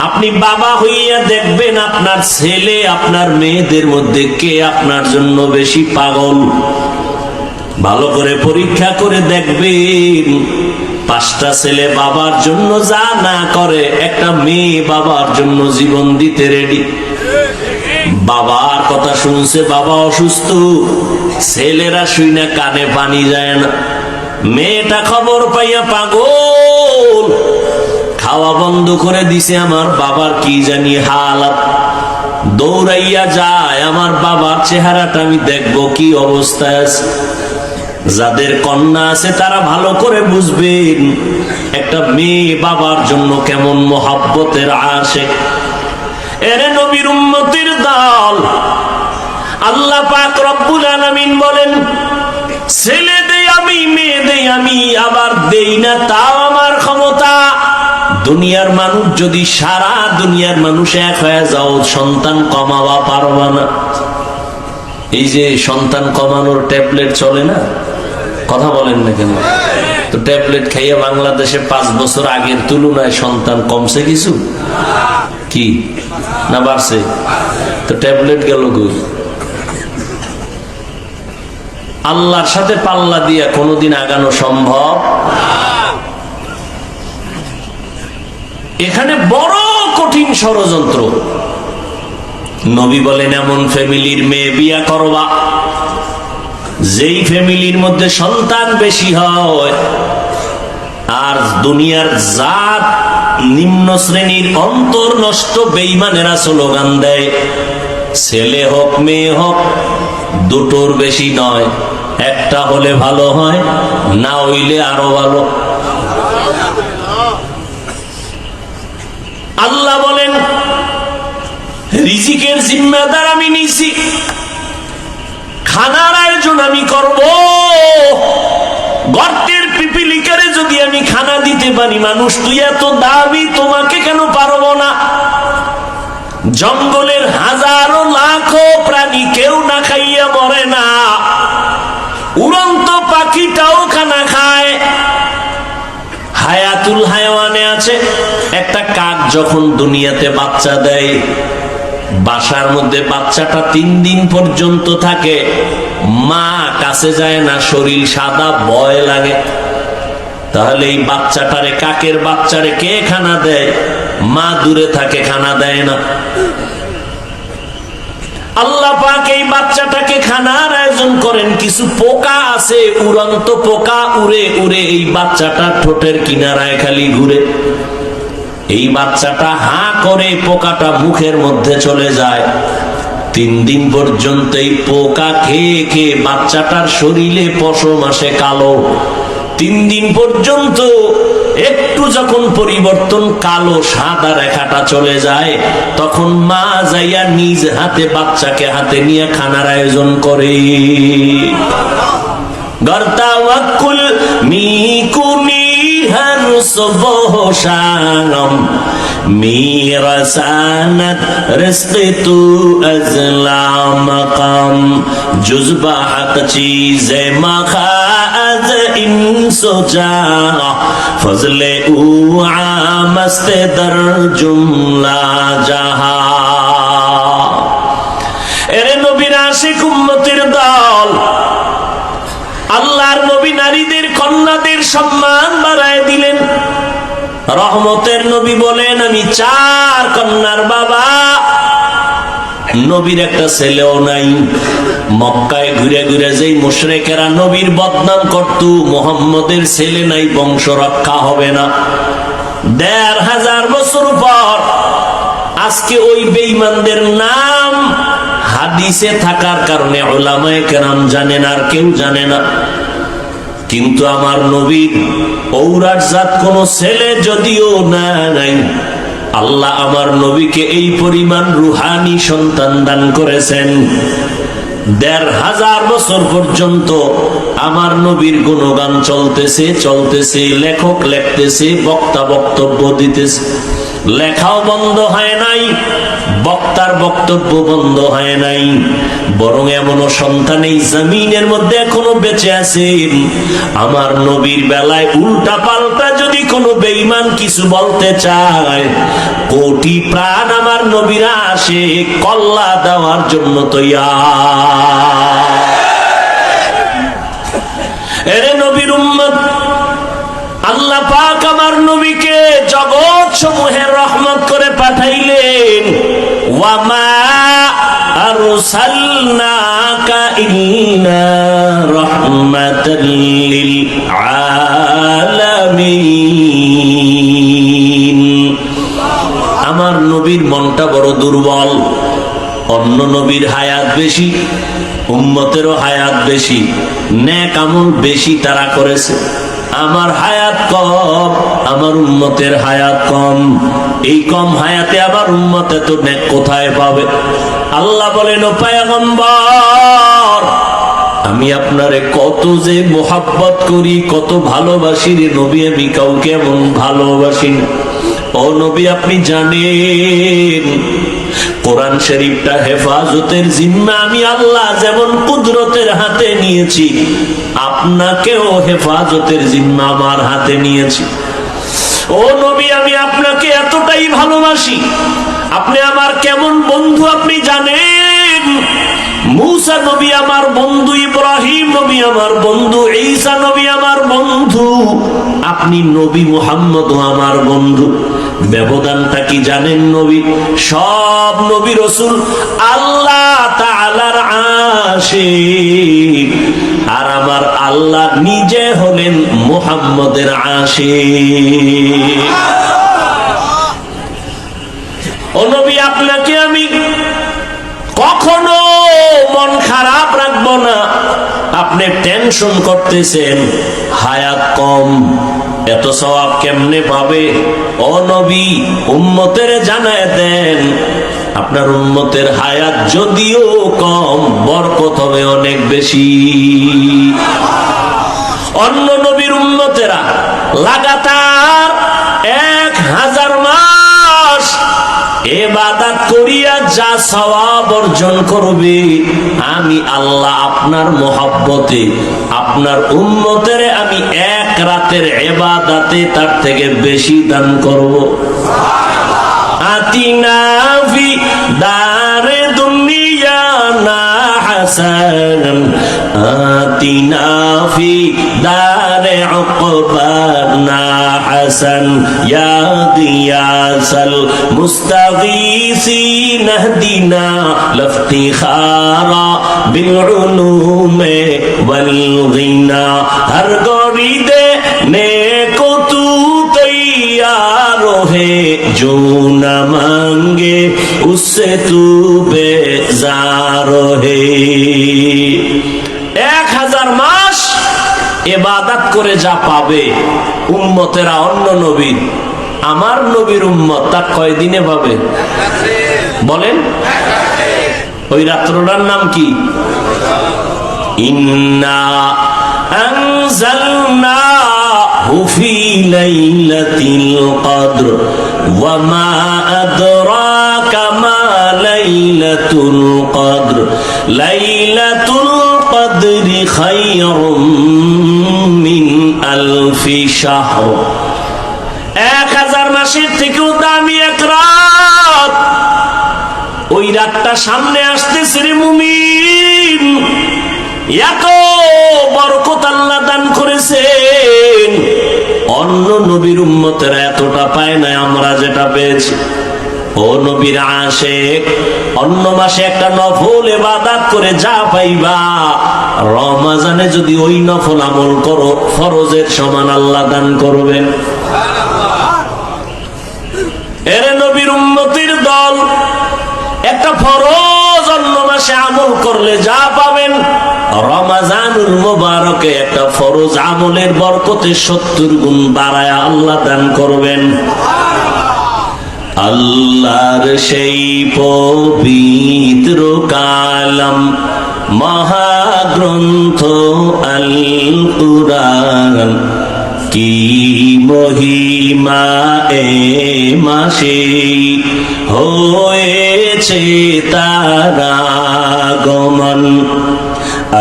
আপনি বাবা হইয়া দেখবেন আপনার ছেলে আপনার মেয়েদের মধ্যে কে আপনার জন্য বেশি পাগল। ভালো করে পরীক্ষা করে দেখবেন। 5টা ছেলে বাবার জন্য যা না করে, একটা মেয়ে বাবার জন্য জীবন দিতে রেডি। বাবার কথা শুনছে, বাবা অসুস্থ, ছেলেরা শুইনা কানে পানি যায় না। মেয়েটা খবর পাইয়া পাগল, খাওয়া বন্ধ করে দিছে, আমার বাবার কি জানি হালাত। দৌড়াইয়া যায়, আমার বাবার চেহারাটা আমি দেখবো কি অবস্থায় আছে। যাদের কন্যা আছে তারা ভালো করে বুঝবেন একটা মেয়ে বাবার জন্য কেমন মোহাব্বতের আশিক। এরে নবীর উম্মতের দল, আল্লাহ পাক রব্বুল আলামিন বলেন, ছেলে দেই আমি, মেয়ে দেই আমি, আবার দেই না তাও আমার ক্ষমতা। দুনিয়ার মানুষ যদি সারা দুনিয়ার মানুষ এক হয়ে যাও, সন্তান কমাবা পারবা না। এই যে সন্তান কমানোর ট্যাবলেট চলে না, কথা বলেন না কেন? তো ট্যাবলেট খাইয়া বাংলাদেশে 5 বছর আগের তুলনায় সন্তান কমছে কিছু কি না বাড়ছে? তো ট্যাবলেট গেল কই? আল্লাহর সাথে পাল্লা দিয়া কোনোদিন আগানো সম্ভব? এখানে বড় কঠিন ষড়যন্ত্র। নবী বলেন, এমন ফ্যামিলির মেয়ে বিয়া করবা যেই ফ্যামিলির মধ্যে সন্তান বেশি হয়, আর দুনিয়ার জাত নিম্ন শ্রেণীর অন্তর নষ্ট বেঈমানেরা স্লোগান দেয়, ছেলে হোক মেয়ে হোক দুটোর বেশি নয়, একটা হলে ভালো হয়, না হইলে আরো ভালো। আল্লাহ বলেন, রিজিকের জিম্মাদার আমি নিছি, খানার আয়োজন আমি করব। গর্তের পিপিলিকারে যদি আমি খানা দিতে পারি, মানুষ তুই এত দাবি, তোমাকে কেন পারবো না? জঙ্গলের হাজারো লাখো প্রাণী কেউ না খাইয়া মরে না, উড়ন্ত পাখিটাও খানা খায়। হায়াতুল হায়াওয়ানে আছে, একটা কাক যখন দুনিয়াতে বাচ্চা দেয়, বাসার মধ্যে বাচ্চাটা 3 দিন পর্যন্ত থাকে, মা কাছে যায় না, শরীর সাদা, ভয় লাগে। তাহলে এই বাচ্চাটারে, কাকের বাচ্চারে কে খানা দেয়? মা দূরে থাকে, খানা দেয় না। আল্লাহ পাক এই বাচ্চাটাকে খানার আয়োজন করেন। কিছু পোকা আছে, উড়ন্ত পোকা, উড়ে উড়ে এই বাচ্চাটার ঠোঁটের কিনারায় খালি ঘুরে। এই বাচ্চাটা হা করে, পোকাটা মুখের মধ্যে চলে যায়। 3 দিন পর্যন্ত এই পোকা খেয়ে খেয়ে বাচ্চাটার শরীরে পশম আসে কালো। 3 দিন পর্যন্ত একটু যখন পরিবর্তন, কালো সাদা রেখাটা চলে যায়, তখন মা যাইয়া নিজ হাতে বাচ্চাকে হাতে নিয়ে খানার আয়োজন করে। গর্তা ওয়াকুল মিকুনি হর সুবহ শাম মিরাসানাত রিজক তু আজলা মাকাম জুজবা হক চীজে মাখাজ ইনসো জা ফজলে উ আমস্তে দর জুমলা জাহা। এরে নবীর আশিক উম্মতের দল, আল্লাহর নবী নারীদের, কন্যাদের সম্মান বাড়ায় দিলেন। রহমতের নবী বলেন, আমি 4 কন্যার বাবা। নবীর একটা ছেলেও নাই। মক্কায় ঘুরে ঘুরে যেই মুশরিকেরা নবীর বদনাম করত, মুহাম্মদের ছেলে নাই, বংশ রক্ষা হবে না। 1500 বছর পর আজকে ওই বেঈমানদের নাম হাদিসে থাকার কারণে উলামায়ে কেরাম জানেন, আর কেউ জানে না। কিন্তু আমার নবীর ঔরার জাত কোন ছেলে যদিও না নাই, আল্লাহ আমার নবীকে এই পরিমাণ রুহানি সন্তান দান করেছেন। 1500 বছর পর্যন্ত আমার নবীর গুণগান চলতেছে চলতেছে, লেখক লিখতেছে, বক্তা বক্তব্য দিতেছে, লেখাও বন্ধ হয় নাই, বক্তার বক্তব্য বন্ধ হয় নাই। বরং এমনও সন্তান এই জমিনের মধ্যে এখনো বেঁচে আছেন। আমার নবীর বেলায় উল্টা পাল্টা যদি কোনো বেঈমান কিছু বলতে চায়, কোটি প্রাণ আমার নবীরা আসে কল্লা দেওয়ার জন্য তৈয়ার। এরে নবীর উম্মত, আল্লাহ পাক আমার নবীকে জগৎ সমূহের রহমত করে পাঠাইলেন। ওয়ামা আরসালনাকা ইল্লা রাহমাতাল লিল আলামিন। আমার নবীর মনটা বড় দুর্বল। অন্য নবীর হায়াত বেশি, উম্মতেরও হায়াত বেশি, নেক আমল বেশি তারা করেছে। আমার হায়াত কম, আমার উম্মতের হায়াত কম। এই কম হায়াতে আবার উম্মতে তো নেক কোথায় পাবে? আল্লাহ বলেন, ও পয়গম্বর, আমি আপনারে কত যে মোহাব্বত করি, কত ভালোবাসি রে নবী, আমি কাউকে এমন ভালোবাসি না। ও নবী, আপনি জানেন কোরআন শরীফটা হেফাজতের জিম্মা আমি আল্লাহ যেমন কুদরতের হাতে নিয়েছি, আপনাকেও হেফাজতের জিম্মা আমার হাতে নিয়েছি। ও নবী, আমি আপনাকে এতটাই ভালোবাসি, আপনি আমার কেমন বন্ধু আপনি জানেন। মূসা নবী আমার বন্ধু, ইব্রাহিম নবী আমার বন্ধু, ঈসা নবী আমার বন্ধু, আপনি নবী মুহাম্মদও আমার বন্ধু। ব্যবধানটা কি জানেন নবী? সব নবী রাসূল আল্লাহ তাআলার আশিক, আর আমার আল্লাহ নিজে হলেন মুহাম্মদের আশিক। ও নবী, আপনাকে আমি কখনো মন খারাপ রাখবো না। আপনি টেনশন করতেছেন হায়াত কম, এত সওয়াব কেমনে পাবে? ও নবী, উম্মতের জানায় দেন, আপনার উম্মতের হায়াত যদিও কম, বরকত হবে অনেক বেশি। অন্য নবীর উম্মতেরা লাগাতার 1000 মাস ইবাদত করিয়া যা সওয়াব অর্জন করবে, আমি আল্লাহ আপনার মহব্বতে আপনার উম্মতের আমি এক রাতের ইবাদতে তার থেকে বেশি দান করব। আতিনা ফি দারে দুনিয়া না হাসান, আতিনা ফি দারে উকবা না হাসান, ইয়া গিয়াসাল মুস্তাগীসিন ইহদিনা লিফতিখারা বিল উলুমে ওয়াল গিনা। হর গরিদে নেকো তু तैयार है, जो न मांगे उससे तू बेजार है। 1000 মাস ইবাদত করে যা পাবে উম্মতেরা অন্য নবী, আমার নবীর উম্মত তা কয় দিনে পাবে বলেন? ওই রাত্রটার নাম কি? ইন্না আনজালনাহু ফি লাইলাতিল কদর ওয়া মা আদরাকা মা লাইলাতুল কদর, লাইলাতুল কদরি খায়রুম মিন আলফি শাহর। 1000 মাসের থেকেও দামি এক রাত। ওই রাতটা সামনে আসতেছে রে মুমিন, এত বরকত আল্লাহ দান করেছেন, অন্য নবীর উম্মতেরা এতটা পায় না আমরা যেটা পেয়েছি। ও নবীর আশিক, অন্য মাসে একটা নফল ইবাদত করে যা পাইবা, রমজানে যদি ওই নফল আমল করো, ফরজের সমান আল্লাহ দান করবেন। এর নবীর উম্মতির দল, একটা ফরজ অন্য মাসে আমল করলে যা পাবেন, রমজানুল মুবারকে একটা ফরজ আমলের বরকতে 70 গুণ বাড়ায়া আল্লাহ দান করবেন। আল্লাহর সেই পবিত্র কালাম মহাগ্রন্থ আল কুরআন, কি মহিমা এ মাসে হয়েছে তার আগমন।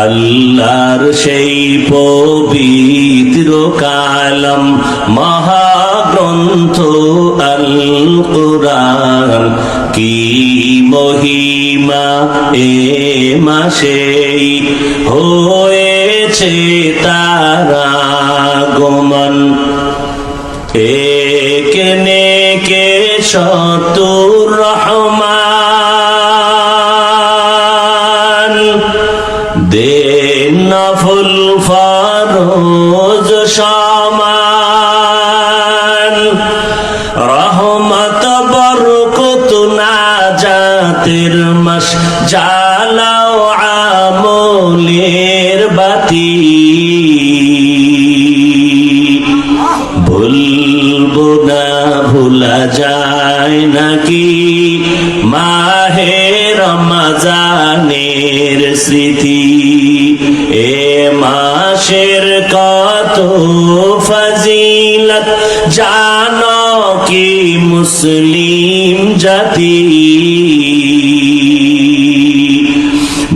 আল্লাহর সেই পবিত্র কালাম মহাগ্রন্থ আল কুরআন, কি মহিমা এ মাসে হয়েছে তার আগমন। একেনে কে শতুর রহমান, দেন নফল ফরজ সমান, রহমত বরকত নাজাতের মাস জালাও আমল ভুলবো না ভোলা যায় নাকি মাহে রমজানের স্মৃতি। এ মাসের কত ফজিলত জানো কি মুসলিম জাতি।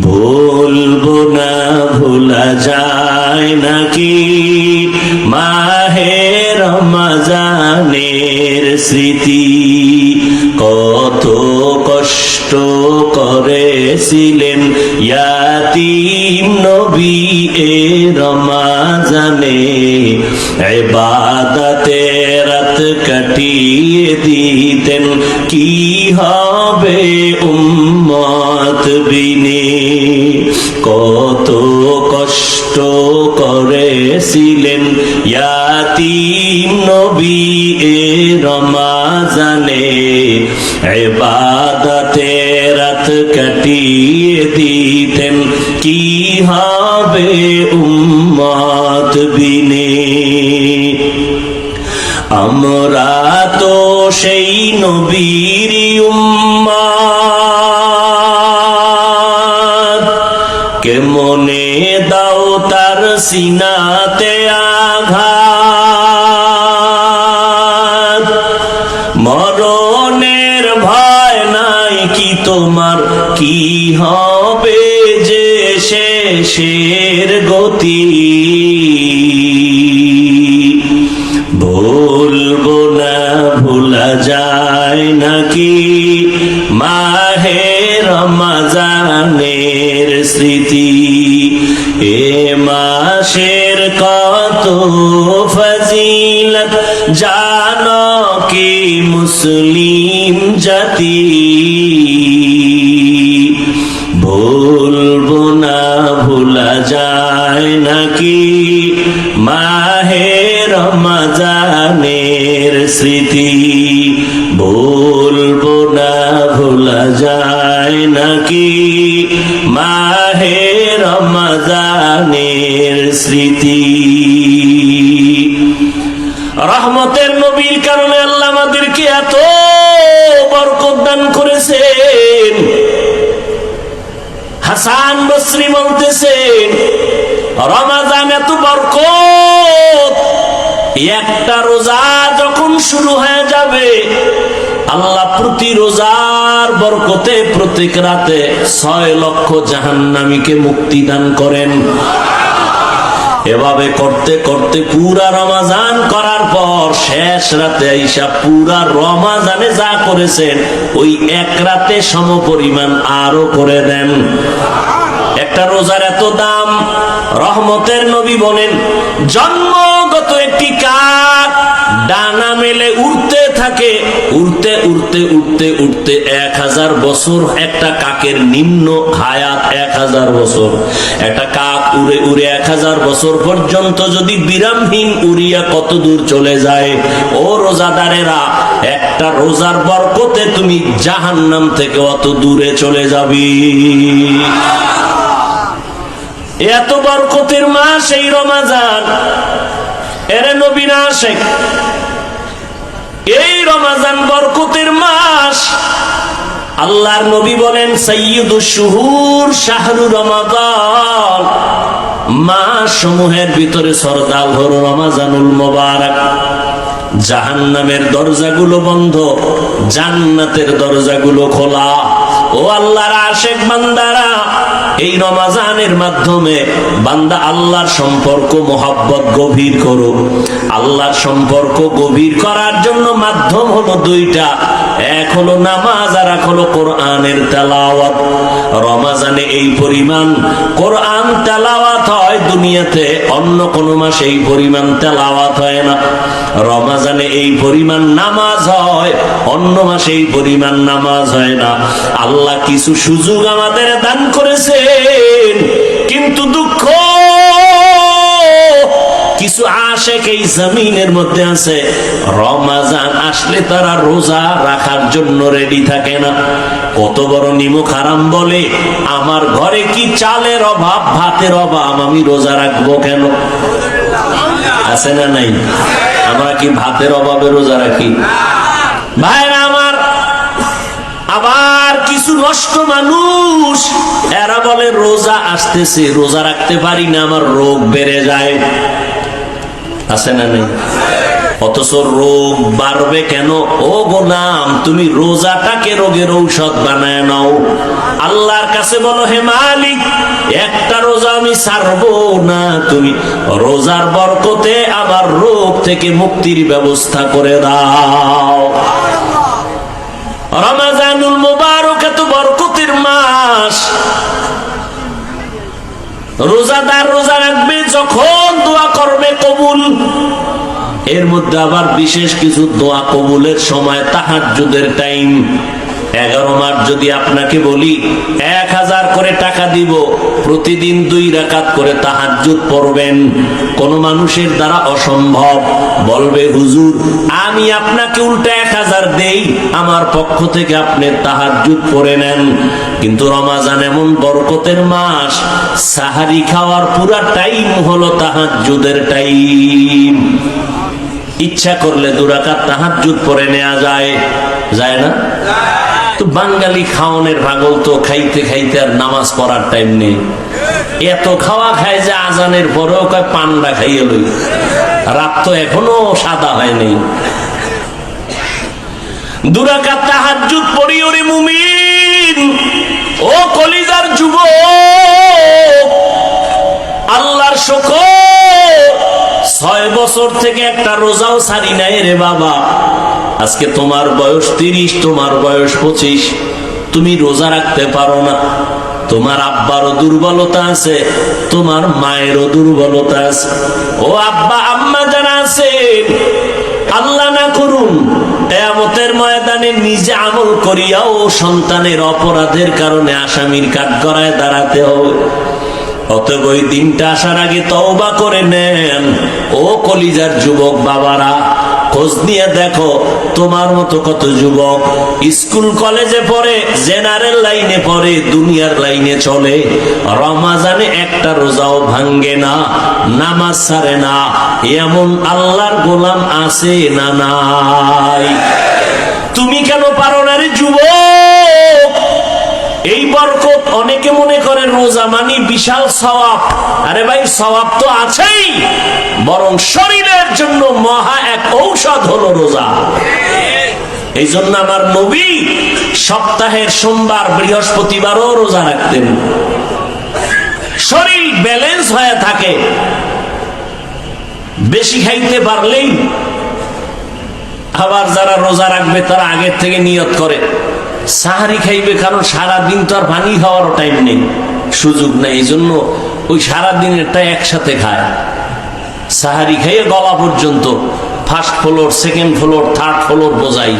ভুলবো না ভোলা যায় নাকি মাহে রমজানের স্মৃতি। কত কষ্ট করেছিলেন ইয়াতীম নবী এ রমজানে, ইবাদতে রাত কাটিয়ে দিতেন কি হবে উম্মত বিনে। কত কষ্ট করেছিলেন ইয়াতীম নবী এ রমজানে, ইবাদতে রাত কাটিয়ে দিতেন কি হবে উম্মত বিনে। আমরা তো সেই নবীর উম্মত, কেমনে দাও তার সিনাতে আঘাত। মরণের ভয় নাই কি তোমার, কি হবে যে শেষের গতি। ভুলবো না ভোলা যায় নাকি মাহে রমজানের স্মৃতি। এ মাসের কত ফজিলত জানো কি মুসলিম জাতি। ভুলবো না ভোলা যায় নাকি মাহে রমজানের স্মৃতি। ভুলবো না ভোলা যায় নাকি মাহে রমজানের স্মৃতি। রহমতের নবীর কারণে আল্লাহ আমাদেরকে এত বরকত দান করেছেন। হাসান বসরি বলতেছেন রমজান এত বরকত, একটা রোজা যখন শুরু হয়ে যাবে আল্লাহ প্রতি রোজার বরকতে প্রত্যেক রাতে 6 লক্ষ জাহান্নামীকে মুক্তি দান করেন। এভাবে করতে করতে পুরা রমজান করার পর শেষ রাতে আইসা পুরা রমজানে যা করেছেন ওই এক রাতে সমপরিমাণ আরো করে দেন। একটা রোজার এত দাম। রহমতের নবী বলেন জন্মগত একটি কাক ডানা মেলে উড়তে থাকে, উড়তে উড়তে উড়তে উড়তে 1000 বছর। একটা কাকের নিম্ন হায়াত 1000 বছর। একটা কাক উড়ে উড়ে 1000 বছর পর্যন্ত যদি বিরামহীন উড়িয়া কত দূর চলে যায়। ও রোজাদারেরা, একটা রোজার বরকতে তুমি জাহান্নাম থেকে অত দূরে চলে যাবি। এত বরকতের মাস এই রমজান। এরে নবী না আশিক, এই রমজান বরকতের মাস। আল্লাহর নবী বলেন সাইয়্যিদুশ শুহুর শাহরু রমাদান। মাস সমূহের ভিতরে সরদার হলো রমজানুল মুবারক। জাহান্নামের দরজাগুলো বন্ধ, জান্নাতের দরজাগুলো খোলা। ও আল্লাহর আশিক বান্দারা, এই রমজানের মাধ্যমে বান্দা আল্লাহর সম্পর্ক মোহাব্বত গভীর করো। আল্লাহর সম্পর্ক গভীর করার জন্য মাধ্যম হলো দুইটা, এক হলো নামাজ আর এক হলো কোরআনের তেলাওয়াত। রমজানে এই পরিমাণ কোরআন তেলাওয়াত হয় দুনিয়াতে অন্য কোন মাসে এই পরিমাণ তেলাওয়াত হয় না। রমজানে এই পরিমাণ নামাজ হয়, অন্য মাসে এই পরিমাণ নামাজ হয় না। আল্লাহ কিছু সুযোগ আমাদের দান করেছেন, কিন্তু দুঃখ কিছু আশিক এই জমিনের মধ্যে আছে রমজান আসলে তারা রোজা রাখার জন্য রেডি থাকে না। কত বড় নিমক হারাম বলে, আমার ঘরে কি চালের অভাব, ভাতের অভাব, আমি রোজা রাখবো কেন? আছে না নাই? আমরা কি ভাতের অভাবে রোজা রাখি? ভাইরা আমার, আবার কিছু নষ্ট মানুষ এরা বলে রোজা আসতেছে, রোজা রাখতে পারি না, আমার রোগ বেড়ে যায়। আছে না নেই? অথচ রোগ বাড়বে কেন? ও গোলাম, তুমি রোজাটাকে রোগের ঔষধ বানায় নাও। আল্লাহর কাছে বলো, হে মালিক, একটা রোজা আমি ছাড়বো না, তুমি রোজার বরকতে আবার রোগ থেকে মুক্তির ব্যবস্থা করে দাও। রমাজানুল মুবারক এত বরকতের মাস। রোজাদার রোজা রাখবে, যখন দোয়া করবে কবুল। এর মধ্যে আবার বিশেষ কিছু দোয়া কবুলের সময় তাহাজ্জুদের টাইম। 11 মাস যদি আপনাকে বলি 1000 করে টাকা দিব, প্রতিদিন 2 রাকাত করে তাহাজ্জুদ পড়বেন, কোন মানুষের দ্বারা অসম্ভব। বলবে হুজুর, আমি আপনাকে উল্টা 1000 দেই, আমার পক্ষ থেকে আপনি তাহাজ্জুদ পড়ে নেন। কিন্তু রমাজান এমন বরকতের মাস, সাহারি খাওয়ার পুরা টাইম হলো তাহাজ্জুদের টাইম। ইচ্ছা করলে 2 রাকাত তাহাজ্জুদ পড়ে নেওয়া যায়, যায় না? তো বাঙালি খাওয়ানোর পাগল, তো খাইতে খাইতে আর নামাজ পড়ার টাইম নেই। এত খাওয়া খায় যে আজানের পরেও কয় পান্ডা খাইয়ে লই, রাত তো এখনো সাদা হয়নি। 2 রাকাত তাহাজ্জুদ পড়ি ওরে মুমিন, ও কলিজার যুবক, আল্লাহর শুকর, 6 বছর থেকে একটা রোজাও ছাড়ি নাই রে বাবা। আজকে তোমার বয়স 30, তোমার বয়স 25, তুমি রোজা রাখতে পারো না। তোমার আব্বারও দুর্বলতা আছে, তোমার মায়েরও দুর্বলতা আছে। ও আব্বা আম্মা যারা আছেন, আল্লাহ না করুন কিয়ামতের ময়দানে নিজে আমল করিয়াও সন্তানের অপরাধের কারণে আসামির কাঠগড়ায় দাঁড়াতে হবে। অতএব ওই দিনটা আসার আগে তওবা করে নেন। ও কলিজার যুবক বাবারা, খোঁজ নিয়ে দেখো তোমার মতো কত যুবক স্কুল কলেজে পড়ে, জেনারেল লাইনে পড়ে, দুনিয়ার লাইনে চলে, রমাজানে একটা রোজাও ভাঙ্গে না, নামাজ ছাড়ে না। এমন আল্লাহর গোলাম আছে না নাই? তুমি কেন পারো না রে যুবক? এই বরকত, অনেকে মনে করে রোজা মানি বিশাল সওয়াব। আরে ভাই, সওয়াব তো আছেই, বরং শরীরের জন্য মহা এক ঔষধ হলো রোজা। এই জন্য আমার নবী সপ্তাহের সোমবার বৃহস্পতিবারও রোজা রাখতেন, শরীর ব্যালেন্স হয়ে থাকে। বেশি খাইতে পারলেই, আবার যারা রোজা রাখবে তারা আগের থেকে নিয়ত করে সাহারি খাইবে, কারণ সারাদিন তো আর পানি খাওয়ারও টাইম নেই, সুযোগ নেই। এই জন্য ওই সারাদিনেরটা একসাথে খায়, সাহারি খাইয়ে গলা পর্যন্ত, first floor, second floor, third floor বোঝাই,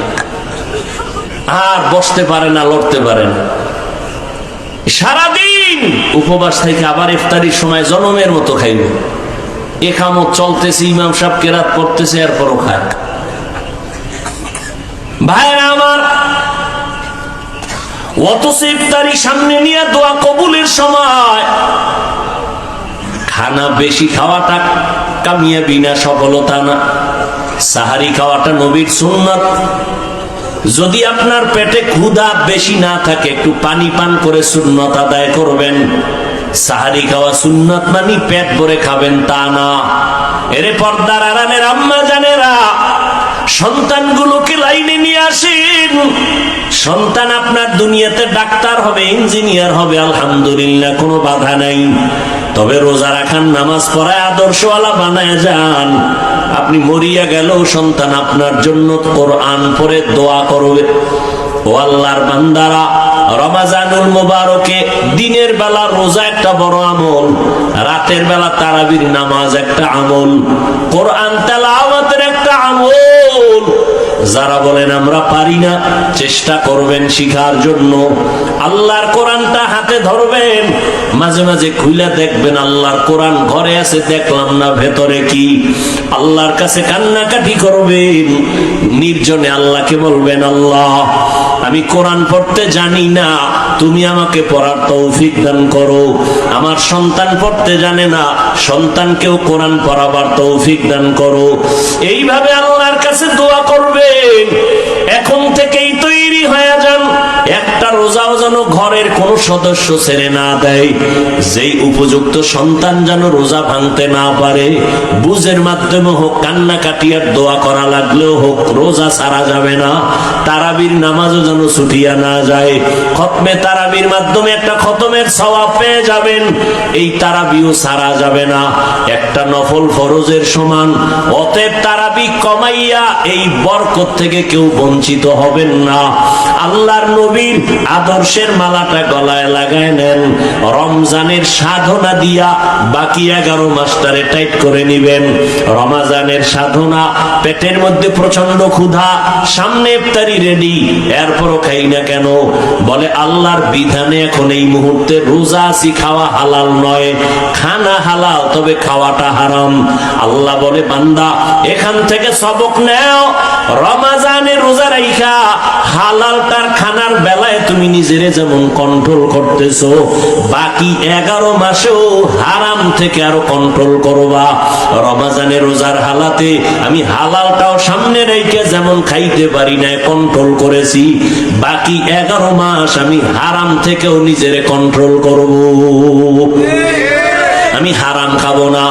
আর বসতে পারে না, লড়তে পারে না। সারাদিন উপবাস থেকে আবার ইফতারির সময় জনমের মতো খাইব। একামত চলতেছে, ইমাম সাহেব কেরাত পড়তেছে, এরপরও খায়। ভাইরা আমার, অথচ ইফতারি সামনে নিয়ে দোয়া কবুলের সময় খানা বেশি খাওয়াটা কামিয়াবি না, সফলতা না। সাহারি খাওয়াটা নবীর সুন্নাত। যদি আপনার পেটে ক্ষুধা বেশি না থাকে, একটু পানি পান করে সুন্নাত আদায় করবেন। সাহারি খাওয়া সুন্নাত মানে পেট ভরে খাবেন তা না। এরে পর্দার আড়ালের আম্মা জানেরা, সন্তানগুলোকে লাইনে নিয়ে আসেন। সন্তান আপনার দুনিয়াতে ডাক্তার হবে, ইঞ্জিনিয়ার হবে, আলহামদুলিল্লাহ, কোনো বাধা নাই। তবে রোজা রাখান, নামাজ পড়ায় আদর্শওয়ালা বানায় যান। আপনি মরিয়া গেলেও সন্তান আপনার জন্য কোরআন পড়ে দোয়া করবে। ও আল্লাহর বান্দারা, রমাজানুল মুবারকে দিনের বেলা রোজা একটা বড় আমল, রাতের বেলা তারাবির নামাজ একটা আমল, কোরআন তেলাওয়াতের একটা আমল। যারা বলেন আমরা পারি না, চেষ্টা করবেন শিখার জন্য। আল্লাহর কোরআনটা হাতে ধরবেন, মাঝে মাঝে খুলে দেখবেন আল্লাহর কোরআন ঘরে আছে, দেখলাম না ভেতরে কি। আল্লাহর কাছে কান্নাকাটি করবেন, নির্জনে আল্লাহকে বলবেন, আল্লাহ আমি কোরআন পড়তে জানি না, তুমি আমাকে পড়ার তৌফিক দান করো। আমার সন্তান পড়তে জানে না, সন্তানকেও কোরআন পড়াবার তৌফিক দান করো। এইভাবে আল্লাহর কাছে দোয়া করবেন। এখন থেকেই তৈরি হয়ে যান, একটা রোজাও যেন ঘরের কোন সদস্য ছেড়ে না দেয়। যেই উপযুক্ত সন্তান যেন রোজা ভাঙতে না পারে, বুঝের মাধ্যমে হোক, কান্না কাটিয়ার দোয়া করা লাগলেও হোক, রোজা ছাড়া যাবে না। তারাবির নামাজও যেন ছুটিয়া না যায়। খতমে তারাবির মাধ্যমে একটা খতমের সওয়াব পেয়ে যাবেন, এই তারাবিও ছাড়া যাবে না, একটা নফল ফরজের সমান। অতএব তারাবি কমাইয়া এই বরকত থেকে কেউ বঞ্চিত হবেন না। আল্লাহর নবীর আদর্শের মালাটা গলায় লাগায় নেন, রমজানের সাধনা দিয়া বাকি 11 মাসটারে টাইট করে নিবেন। রমজানের সাধনা, পেটের মধ্যে প্রচন্ড ক্ষুধা, সামনে ইফতারি রেডি, এরপরও খাই না কেন? বলে আল্লাহর বিধানে এখন এই মুহূর্তে রোজা আছি, খাওয়া হালাল নয়। খানা হালাল, তবে খাওয়াটা হারাম। আল্লাহ বলে বান্দা, এখান থেকে সবক নেও। রমজানে রোজা রাইখা হালালটার খানার বেলায় তুমি নিজেরে যেমন কন্ট্রোল করতেছো, বাকি 11 মাসেও হারাম থেকে আরো কন্ট্রোল করবা। রমজানে রোজার হালাতে আমি হালালটাও সামনে রেখে যেমন খাইতে পারি না, কন্ট্রোল করেছি, বাকি 11 মাস আমি হারাম থেকেও নিজেরে কন্ট্রোল করব। আমি হারাম খাবো না।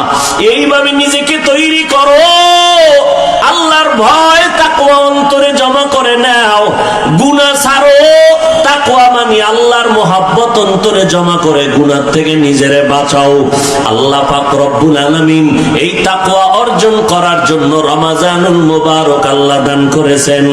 এইভাবে নিজেকে তৈরি করো। আল্লাহর ভয় তাকওয়া অন্তরে জমা করে নাও। গুনাহ ছাড়ো, তাকওয়া মানে আল্লাহর মহব্বত অন্তরে জমা করে গুনাহ থেকে নিজেরে বাঁচাও। আল্লাহ পাক রব্বুল আলামিন এই তাকওয়া অর্জন করার জন্য রমজানুল মুবারক আল্লাহ দান করেছেন।